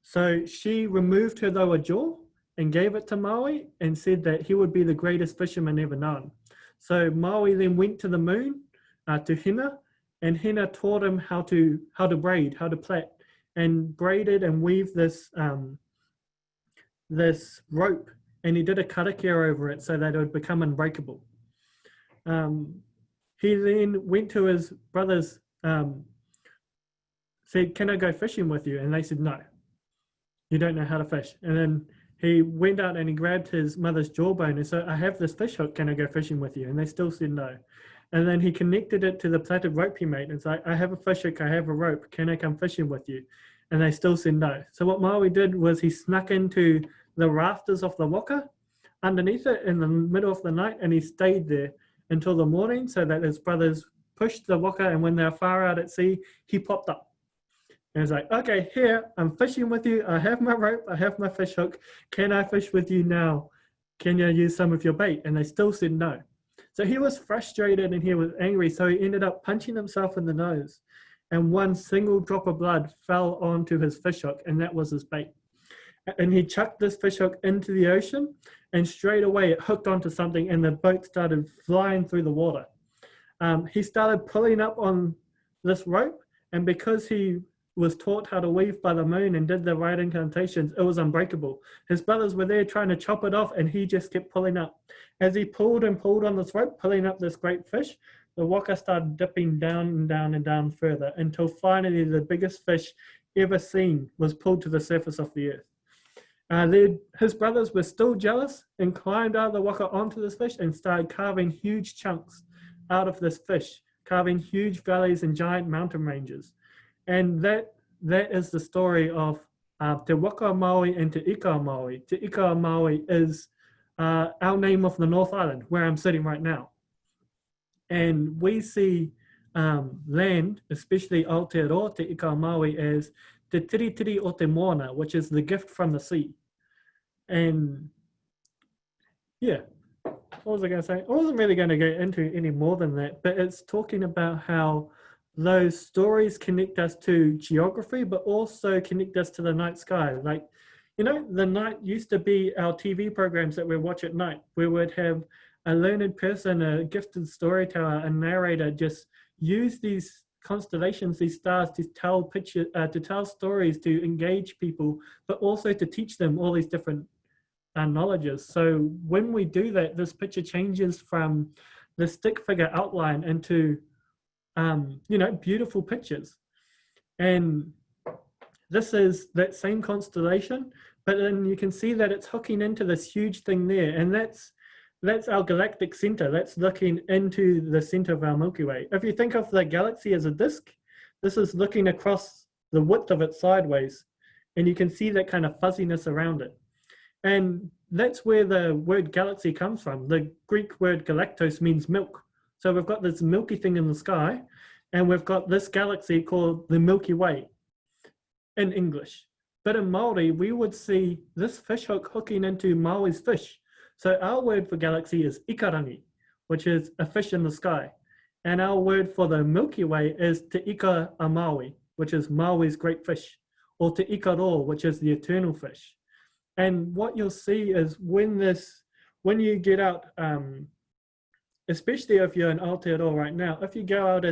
So she removed her lower jaw and gave it to Maui and said that he would be the greatest fisherman ever known. So Maui then went to the moon, to Hina, and Hina taught him how to braid, how to plait, and braided and weaved this rope, and he did a karakia over it so that it would become unbreakable. He then went to his brothers, said, "Can I go fishing with you?" And they said, "No, you don't know how to fish." And then he went out and he grabbed his mother's jawbone and said, "I have this fish hook, can I go fishing with you?" And they still said no. And then he connected it to the plaited rope he made. And it's like, "I have a fish hook, I have a rope, can I come fishing with you?" And they still said no. So what Maui did was he snuck into the rafters of the waka underneath it in the middle of the night, and he stayed there until the morning so that his brothers pushed the waka, and when they were far out at sea, he popped up. And it's like, "Okay, here, I'm fishing with you. I have my rope, I have my fish hook. Can I fish with you now? Can you use some of your bait?" And they still said no. So he was frustrated and he was angry, so he ended up punching himself in the nose. And one single drop of blood fell onto his fish hook, and that was his bait. And he chucked this fish hook into the ocean, and straight away it hooked onto something, and the boat started flying through the water. He started pulling up on this rope, and because he was taught how to weave by the moon and did the right incantations, it was unbreakable. His brothers were there trying to chop it off, and he just kept pulling up. As he pulled and pulled on this rope, pulling up this great fish, the waka started dipping down and down and down further until finally the biggest fish ever seen was pulled to the surface of the earth. His brothers were still jealous and climbed out of the waka onto this fish and started carving huge chunks out of this fish, carving huge valleys and giant mountain ranges. And that is the story of Te Waka Maui and Te Ika Maui. Te Ika Maui is our name of the North Island, where I'm sitting right now. And we see land, especially Aotearoa, Te Ika Maui, as Te Tiritiri o Te Moana, which is the gift from the sea. And yeah, what was I going to say? I wasn't really going to go into any more than that, but it's talking about how those stories connect us to geography, but also connect us to the night sky. Like, you know, the night used to be our TV programs that we watch at night. We would have a learned person, a gifted storyteller, a narrator just use these constellations, these stars, to tell pictures, to tell stories, to engage people, but also to teach them all these different knowledges. So when we do that, this picture changes from the stick figure outline into, you know, beautiful pictures. And this is that same constellation, but then you can see that it's hooking into this huge thing there, and that's our galactic center. That's looking into the center of our Milky Way. If you think of the galaxy as a disk, this is looking across the width of it sideways, and you can see that kind of fuzziness around it. And that's where the word galaxy comes from. The Greek word galactos means milk. So we've got this milky thing in the sky, and we've got this galaxy called the Milky Way in English. But in Maori, we would see this fish hook hooking into Maui's fish. So our word for galaxy is ikarangi, which is a fish in the sky. And our word for the Milky Way is Te Ika a Maui, which is Maui's great fish, or Te Ika Ro, which is the eternal fish. And what you'll see is when you get out, especially if you're in Aotearoa right now, if you go out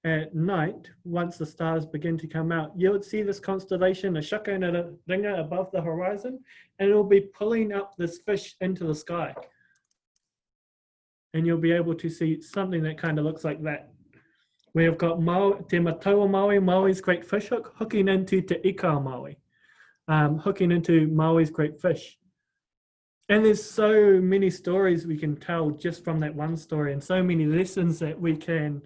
at night, once the stars begin to come out, you would see this constellation, a shaka and a ringa above the horizon, and it'll be pulling up this fish into the sky. And you'll be able to see something that kind of looks like that. We've got Te Mataua Maui, Maui's great fish hook, hooking into Te Ika Maui, hooking into Maui's great fish. And there's so many stories we can tell just from that one story, and so many lessons that we can,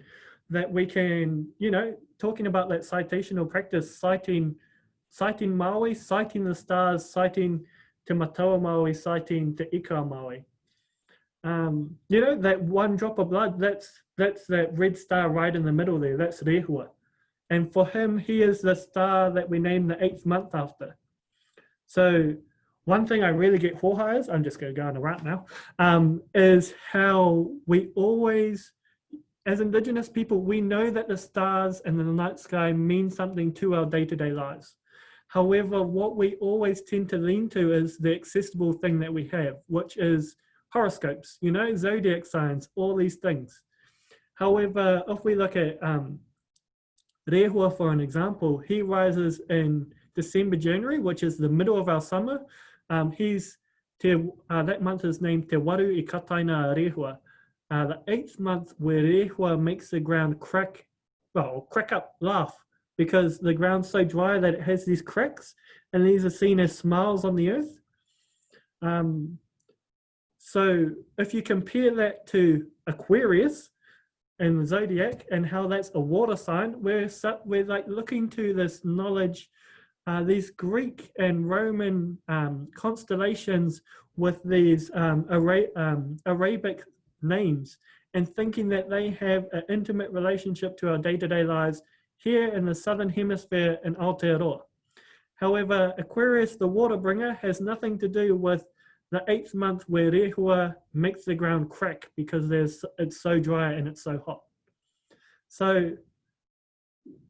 you know, talking about that citational practice, citing Maui, citing the stars, citing Te Mataua Maui, citing Te Ika Maui. You know, that one drop of blood, that's that red star right in the middle there, that's Rehua. And for him, he is the star that we name the 8th month after. So one thing I really get hoha is, I'm just going to go on a rant now, is how we always, as Indigenous people, we know that the stars and the night sky mean something to our day-to-day lives. However, what we always tend to lean to is the accessible thing that we have, which is horoscopes, you know, zodiac signs, all these things. However, if we look at Rehua, for an example, he rises in December, January, which is the middle of our summer. That month is named Te Waru I Kataina Rehua. The 8th month where Rehua makes the ground crack up, laugh, because the ground's so dry that it has these cracks, and these are seen as smiles on the earth. So if you compare that to Aquarius and the zodiac and how that's a water sign, we're like looking to this knowledge, these Greek and Roman constellations with these Arabic names, and thinking that they have an intimate relationship to our day-to-day lives here in the southern hemisphere in Aotearoa. However, Aquarius, the water bringer, has nothing to do with the 8th month where Rehua makes the ground crack because it's so dry and it's so hot. So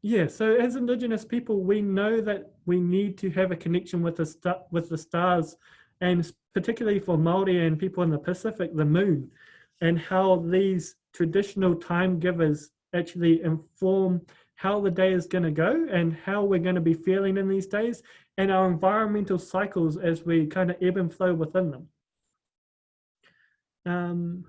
yeah, so as Indigenous people, we know that we need to have a connection with the stars, and particularly for Maori and people in the Pacific, the moon, and how these traditional time givers actually inform how the day is going to go and how we're going to be feeling in these days, and our environmental cycles as we kind of ebb and flow within them.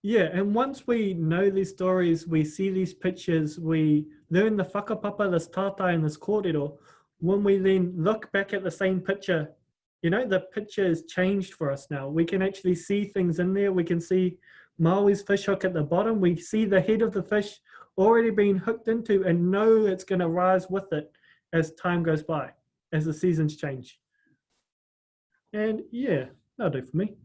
Yeah, and once we know these stories, we see these pictures, we learn the whakapapa, this tātai and this kōrero, when we then look back at the same picture, you know, the picture has changed for us now. We can actually see things in there. We can see Maui's fish hook at the bottom. We see the head of the fish already being hooked into, and know it's going to rise with it as time goes by, as the seasons change. And yeah, that'll do for me.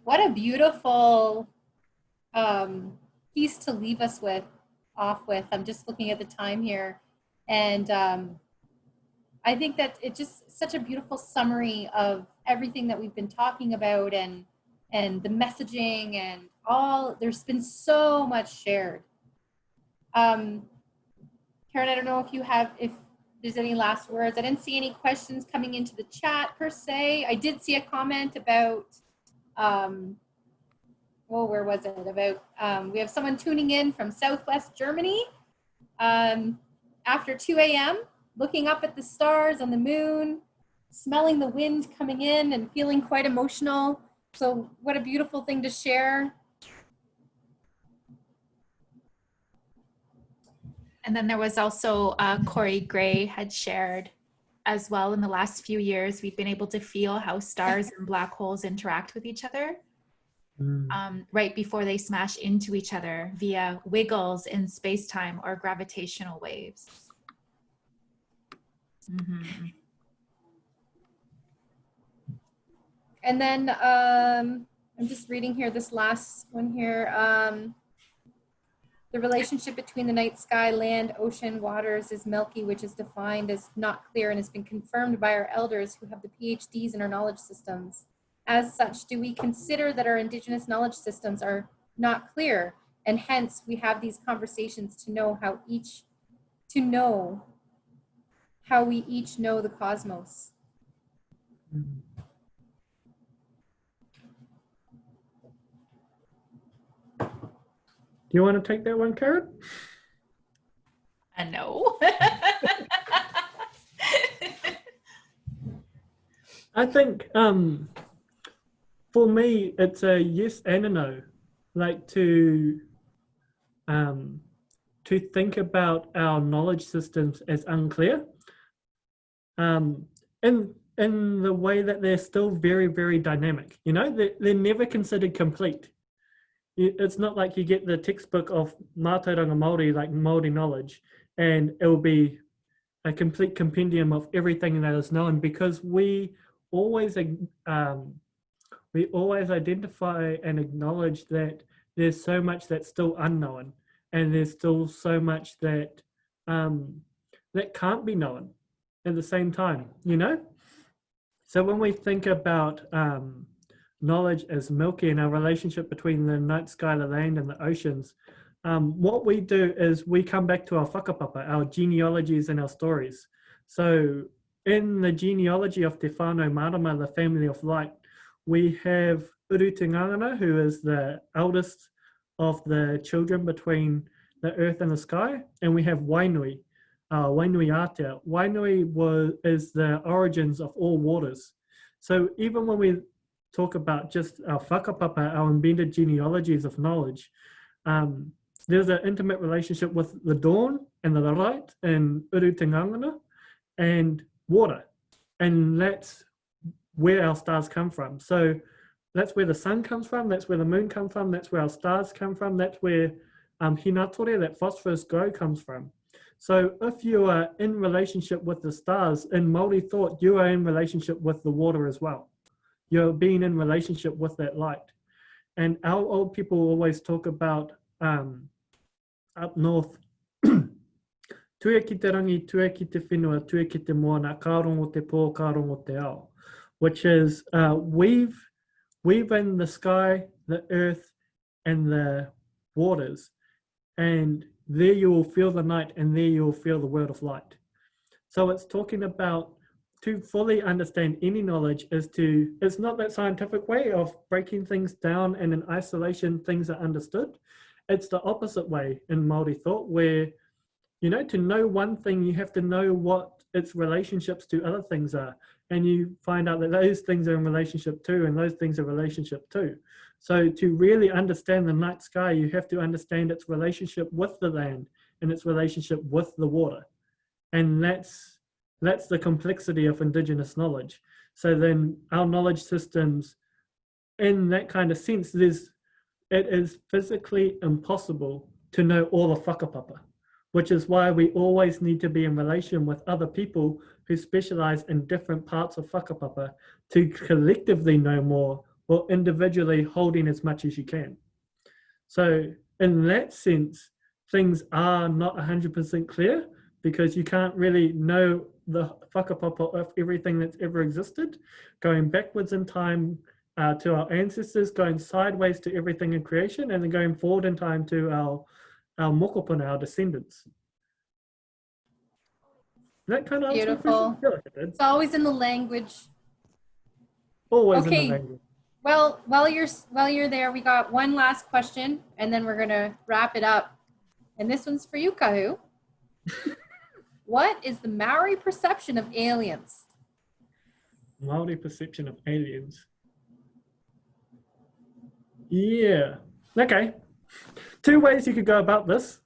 What a beautiful piece to leave us off with. I'm just looking at the time here, and I think that it's just such a beautiful summary of everything that we've been talking about, and the messaging and all. There's been so much shared. Karen, I don't know if there's any last words. I didn't see any questions coming into the chat per se. I did see a comment about where was it? About we have someone tuning in from Southwest Germany after 2 a.m. looking up at the stars and the moon, smelling the wind coming in and feeling quite emotional. So what a beautiful thing to share. And then there was also Corey Gray had shared as well. In the last few years, we've been able to feel how stars and black holes interact with each other right before they smash into each other via wiggles in space-time or gravitational waves. Mm-hmm. And then I'm just reading here, this last one here. The relationship between the night sky, land, ocean, waters is milky, which is defined as not clear and has been confirmed by our elders who have the PhDs in our knowledge systems. As such, do we consider that our indigenous knowledge systems are not clear, and hence we have these conversations to know how we each know the cosmos? Do you want to take that one, Karen? No. I think for me, it's a yes and a no. Like to think about our knowledge systems as unclear, in the way that they're still very, very dynamic. You know, they're never considered complete. It's not like you get the textbook of mātauranga Maori, like Maori knowledge, and it will be a complete compendium of everything that is known, because we always identify and acknowledge that there's so much that's still unknown, and there's still so much that that can't be known at the same time, you know? So when we think about knowledge as milky and our relationship between the night sky, the land, and the oceans, what we do is we come back to our whakapapa, our genealogies and our stories. So in the genealogy of Te Whānau Marama, the family of light, we have Urutungangana, who is the eldest of the children between the earth and the sky, and we have Wainui, Wainui Aotearoa. Wainui is the origins of all waters. So even when we talk about just our whakapapa, our embedded genealogies of knowledge, there's an intimate relationship with the dawn and the light and Urutungangana and water. And that's where our stars come from. So that's where the sun comes from, that's where the moon comes from, that's where our stars come from, that's where hinatore, that phosphorus glow, comes from. So if you are in relationship with the stars, in Māori thought, you are in relationship with the water as well. You're being in relationship with that light. And our old people always talk about up north, tua ki te rangi, tua ki te whenua, tua ki te moana, ka rongo te pō, ka rongo te ao, which is weave in the sky, the earth, and the waters, and there you will feel the night, and there you will feel the world of light. So it's talking about, to fully understand any knowledge it's not that scientific way of breaking things down and in isolation things are understood. It's the opposite way in Māori thought, where, you know, to know one thing, you have to know what its relationships to other things are. And you find out that those things are in relationship to, and those things are relationship to. So to really understand the night sky, you have to understand its relationship with the land and its relationship with the water. And that's the complexity of Indigenous knowledge. So then our knowledge systems, in that kind of sense, it is physically impossible to know all of whakapapa, which is why we always need to be in relation with other people who specialize in different parts of whakapapa to collectively know more, or individually holding as much as you can. So in that sense, things are not 100% clear, because you can't really know the whakapapa of everything that's ever existed, going backwards in time to our ancestors, going sideways to everything in creation, and then going forward in time to our mokopuna, our descendants. That kind of Beautiful. It's always in the language. Always Okay. in the language. Well, while you're there, we got one last question, and then we're gonna wrap it up. And this one's for you, Kahu. What is the Maori perception of aliens? Maori perception of aliens. Yeah. Okay. Two ways you could go about this.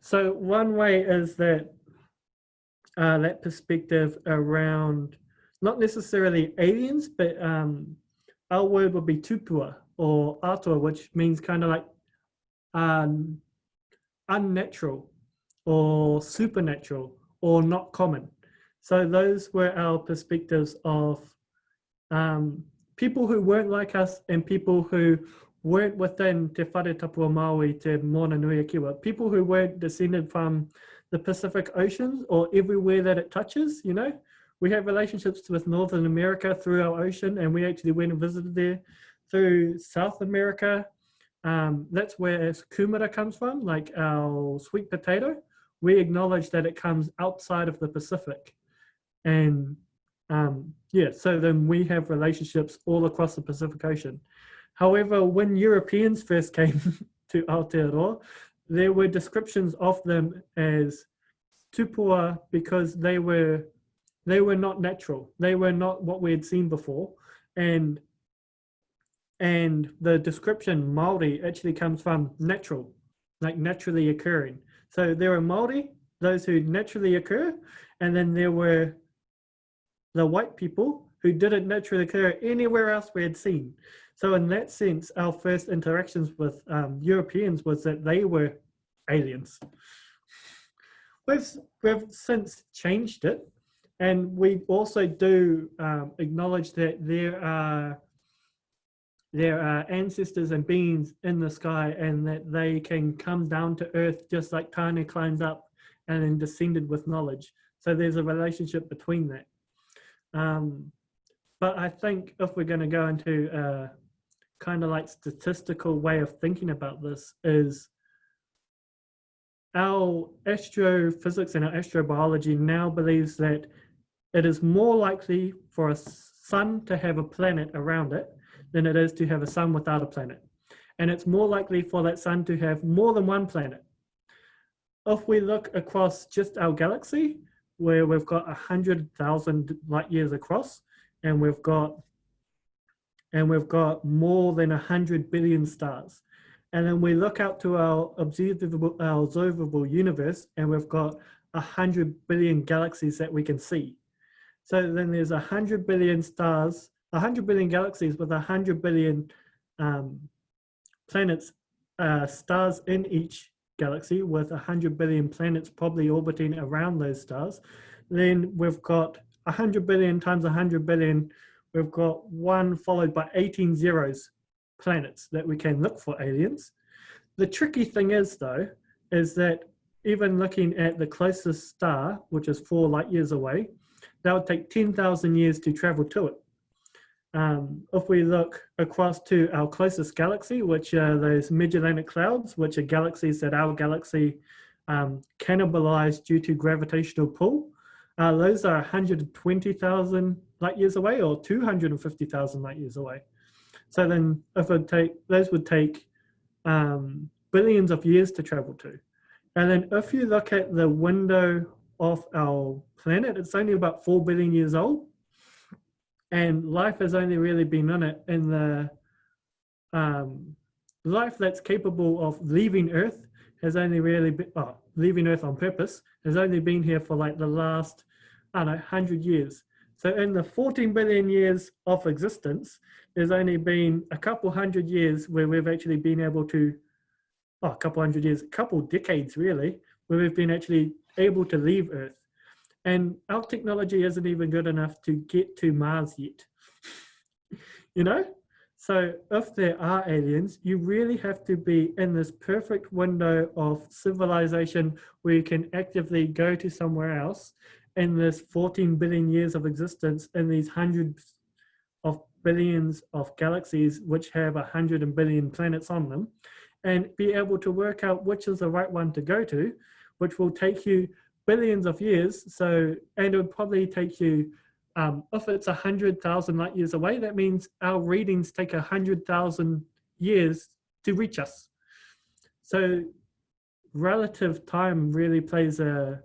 So one way is that that perspective around not necessarily aliens, but our word would be tupua or atua, which means kind of like um, unnatural or supernatural or not common. So those were our perspectives of people who weren't like us and people who weren't within Te Whare Tapua Maui, Te Mona Nui Kiwa, people who weren't descended from the Pacific Ocean or everywhere that it touches, you know. We have relationships with Northern America through our ocean, and we actually went and visited there through South America. That's where kumara comes from, like our sweet potato. We acknowledge that it comes outside of the Pacific. And yeah, so then we have relationships all across the Pacific Ocean. However, when Europeans first came to Aotearoa, there were descriptions of them as tupua because they were not natural. They were not what we had seen before. And the description Maori actually comes from natural, like naturally occurring. So there are Maori, those who naturally occur, and then there were the white people who didn't naturally occur anywhere else we had seen. So in that sense, our first interactions with Europeans was that they were aliens. We've since changed it, and we also do acknowledge that there are ancestors and beings in the sky, and that they can come down to earth just like Tane climbs up and then descended with knowledge. So there's a relationship between that. But I think if we're going to go into a kind of like statistical way of thinking about this, is our astrophysics and our astrobiology now believes that it is more likely for a sun to have a planet around it than it is to have a sun without a planet. And it's more likely for that sun to have more than one planet. If we look across just our galaxy, where we've got 100,000 light years across, and we've got more than 100 billion stars. And then we look out to our observable universe, and we've got 100 billion galaxies that we can see. So then there's 100 billion stars, 100 billion galaxies with 100 billion planets, stars in each galaxy, with 100 billion planets probably orbiting around those stars. Then we've got 100 billion times 100 billion. We've got 1 followed by 18 zeros planets that we can look for aliens. The tricky thing is, though, is that even looking at the closest star, which is 4 light years away, that would take 10,000 years to travel to it. If we look across to our closest galaxy, which are those Magellanic Clouds, which are galaxies that our galaxy cannibalized due to gravitational pull, those are 120,000 light years away, or 250,000 light years away. So then if it take, those would take billions of years to travel to. And then if you look at the window of our planet, it's only about 4 billion years old. And life has only really been in it in the life that's capable of leaving Earth has only really been, leaving Earth on purpose, has only been here for like the last, 100 years. So in the 14 billion years of existence, there's only been a couple hundred years where we've actually been able to, a couple decades really, where we've been actually able to leave Earth. And our technology isn't even good enough to get to Mars yet. You know? So if there are aliens, you really have to be in this perfect window of civilization where you can actively go to somewhere else in this 14 billion years of existence in these hundreds of billions of galaxies which have 100 billion planets on them, and be able to work out which is the right one to go to, which will take you billions of years. So, and it would probably take you, if it's 100,000 light years away, that means our readings take 100,000 years to reach us. So relative time really plays a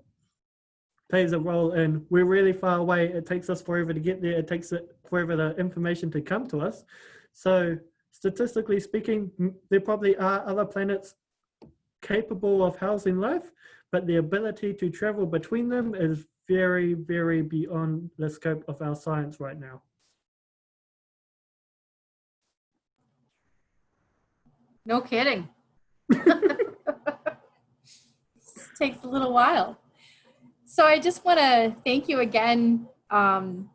role in, we're really far away, it takes us forever to get there, it takes it forever the information to come to us. So statistically speaking, there probably are other planets capable of housing life, but the ability to travel between them is very, very beyond the scope of our science right now. No kidding. Takes a little while. So I just want to thank you again, and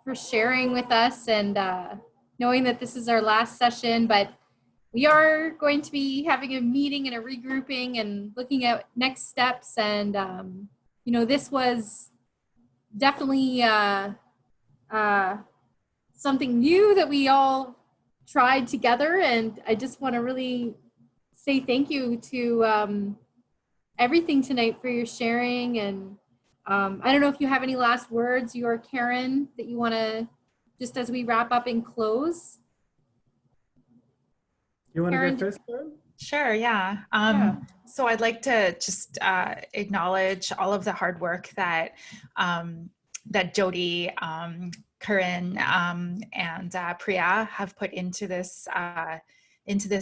for sharing with us, and knowing that this is our last session, but we are going to be having a meeting and a regrouping and looking at next steps. And you know, this was definitely something new that we all tried together, and I just want to really say thank you to everything tonight for your sharing. And I don't know if you have any last words, you or Karen, that you want to, just as we wrap up and close. You want to Karen, go first, Karen? Sure, yeah. So I'd like to just acknowledge all of the hard work that that Jody, Karyn, and Priya have put into this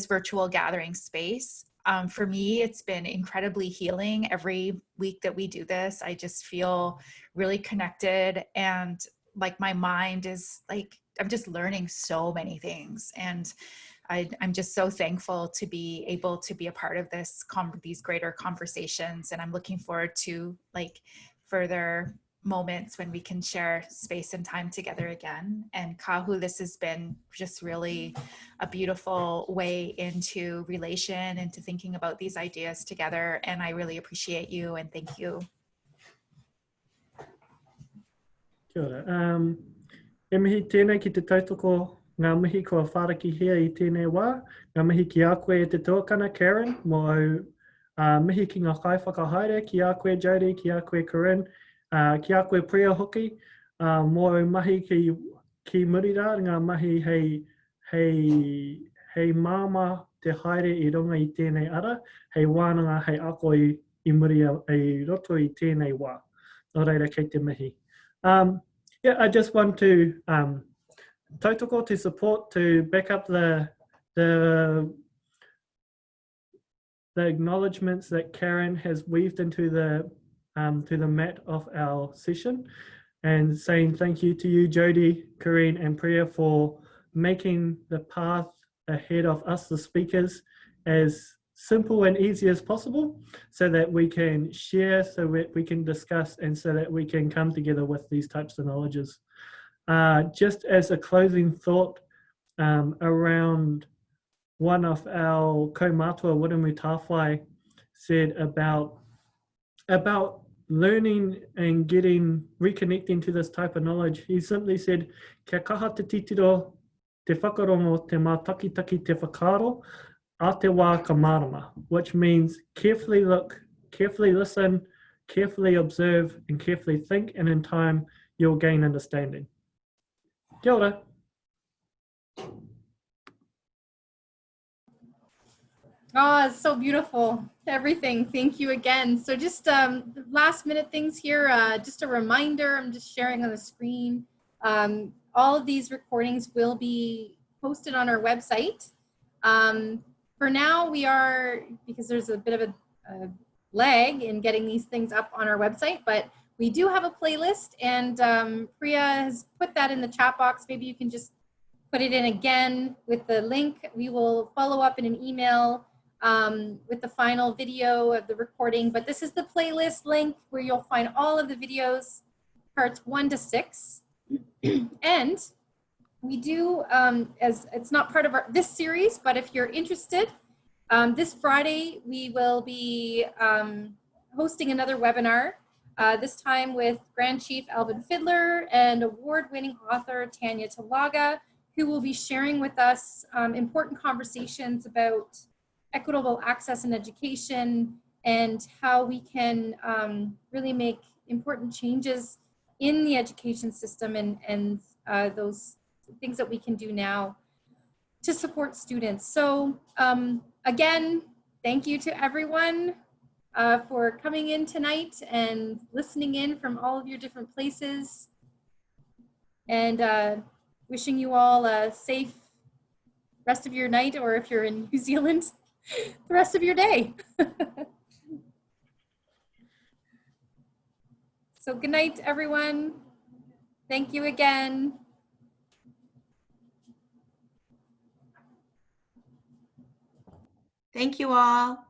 virtual gathering space. For me, it's been incredibly healing. Every week that we do this, I just feel really connected, and like my mind is like, I'm just learning so many things. And I'm just so thankful to be able to be a part of these greater conversations. And I'm looking forward to like further moments when we can share space and time together again. And Kahu, this has been just really a beautiful way into relation, into thinking about these ideas together. And I really appreciate you and thank you. Kia ora. E mihi tēnei ki te tautoko ngā mihi kua wharakihia i tēnei wā, ngā mihi ki a koe e te tōkana Karen, mō au mihi ki ngā kai whakahaere, ki a koe Jody, ki a koe Karyn, ki a koe Priya hoki, mō au mahi ki Murira, ngā mahi hei māma te haere I runga I tēnei ara, hei wānanga hei ako I Murira I roto I tēnei wā. Nō reira kei te mihi. Yeah, I just want to tautoko to support, to back up the acknowledgements that Karen has weaved into the to the mat of our session, and saying thank you to you, Jody, Karyn, and Priya, for making the path ahead of us, the speakers, as simple and easy as possible, so that we can share, so we can discuss, and so that we can come together with these types of knowledges. Just as a closing thought around one of our kaumātua Wiremu Tāwhai said about learning and reconnecting to this type of knowledge, he simply said, kia kaha te titiro, te whakarongo, te mātakitaki te whakaaro, a te wā ka marama, which means carefully look, carefully listen, carefully observe, and carefully think, and in time, you'll gain understanding. Kia ora. Oh, it's so beautiful. Everything. Thank you again. So just last minute things here. Just a reminder, I'm just sharing on the screen. All of these recordings will be posted on our website. For now, we are, because there's a bit of a lag in getting these things up on our website, but we do have a playlist, and Priya has put that in the chat box. Maybe you can just put it in again with the link. We will follow up in an email with the final video of the recording, but this is the playlist link where you'll find all of the videos, parts 1 to 6. And we do, as it's not part of this series, but if you're interested, this Friday we will be hosting another webinar, this time with Grand Chief Alvin Fiddler and award-winning author Tanya Talaga, who will be sharing with us important conversations about equitable access and education, and how we can really make important changes in the education system, and those things that we can do now to support students. So again, thank you to everyone for coming in tonight and listening in from all of your different places. And wishing you all a safe rest of your night, or if you're in New Zealand, the rest of your day. So good night, everyone. Thank you again. Thank you all.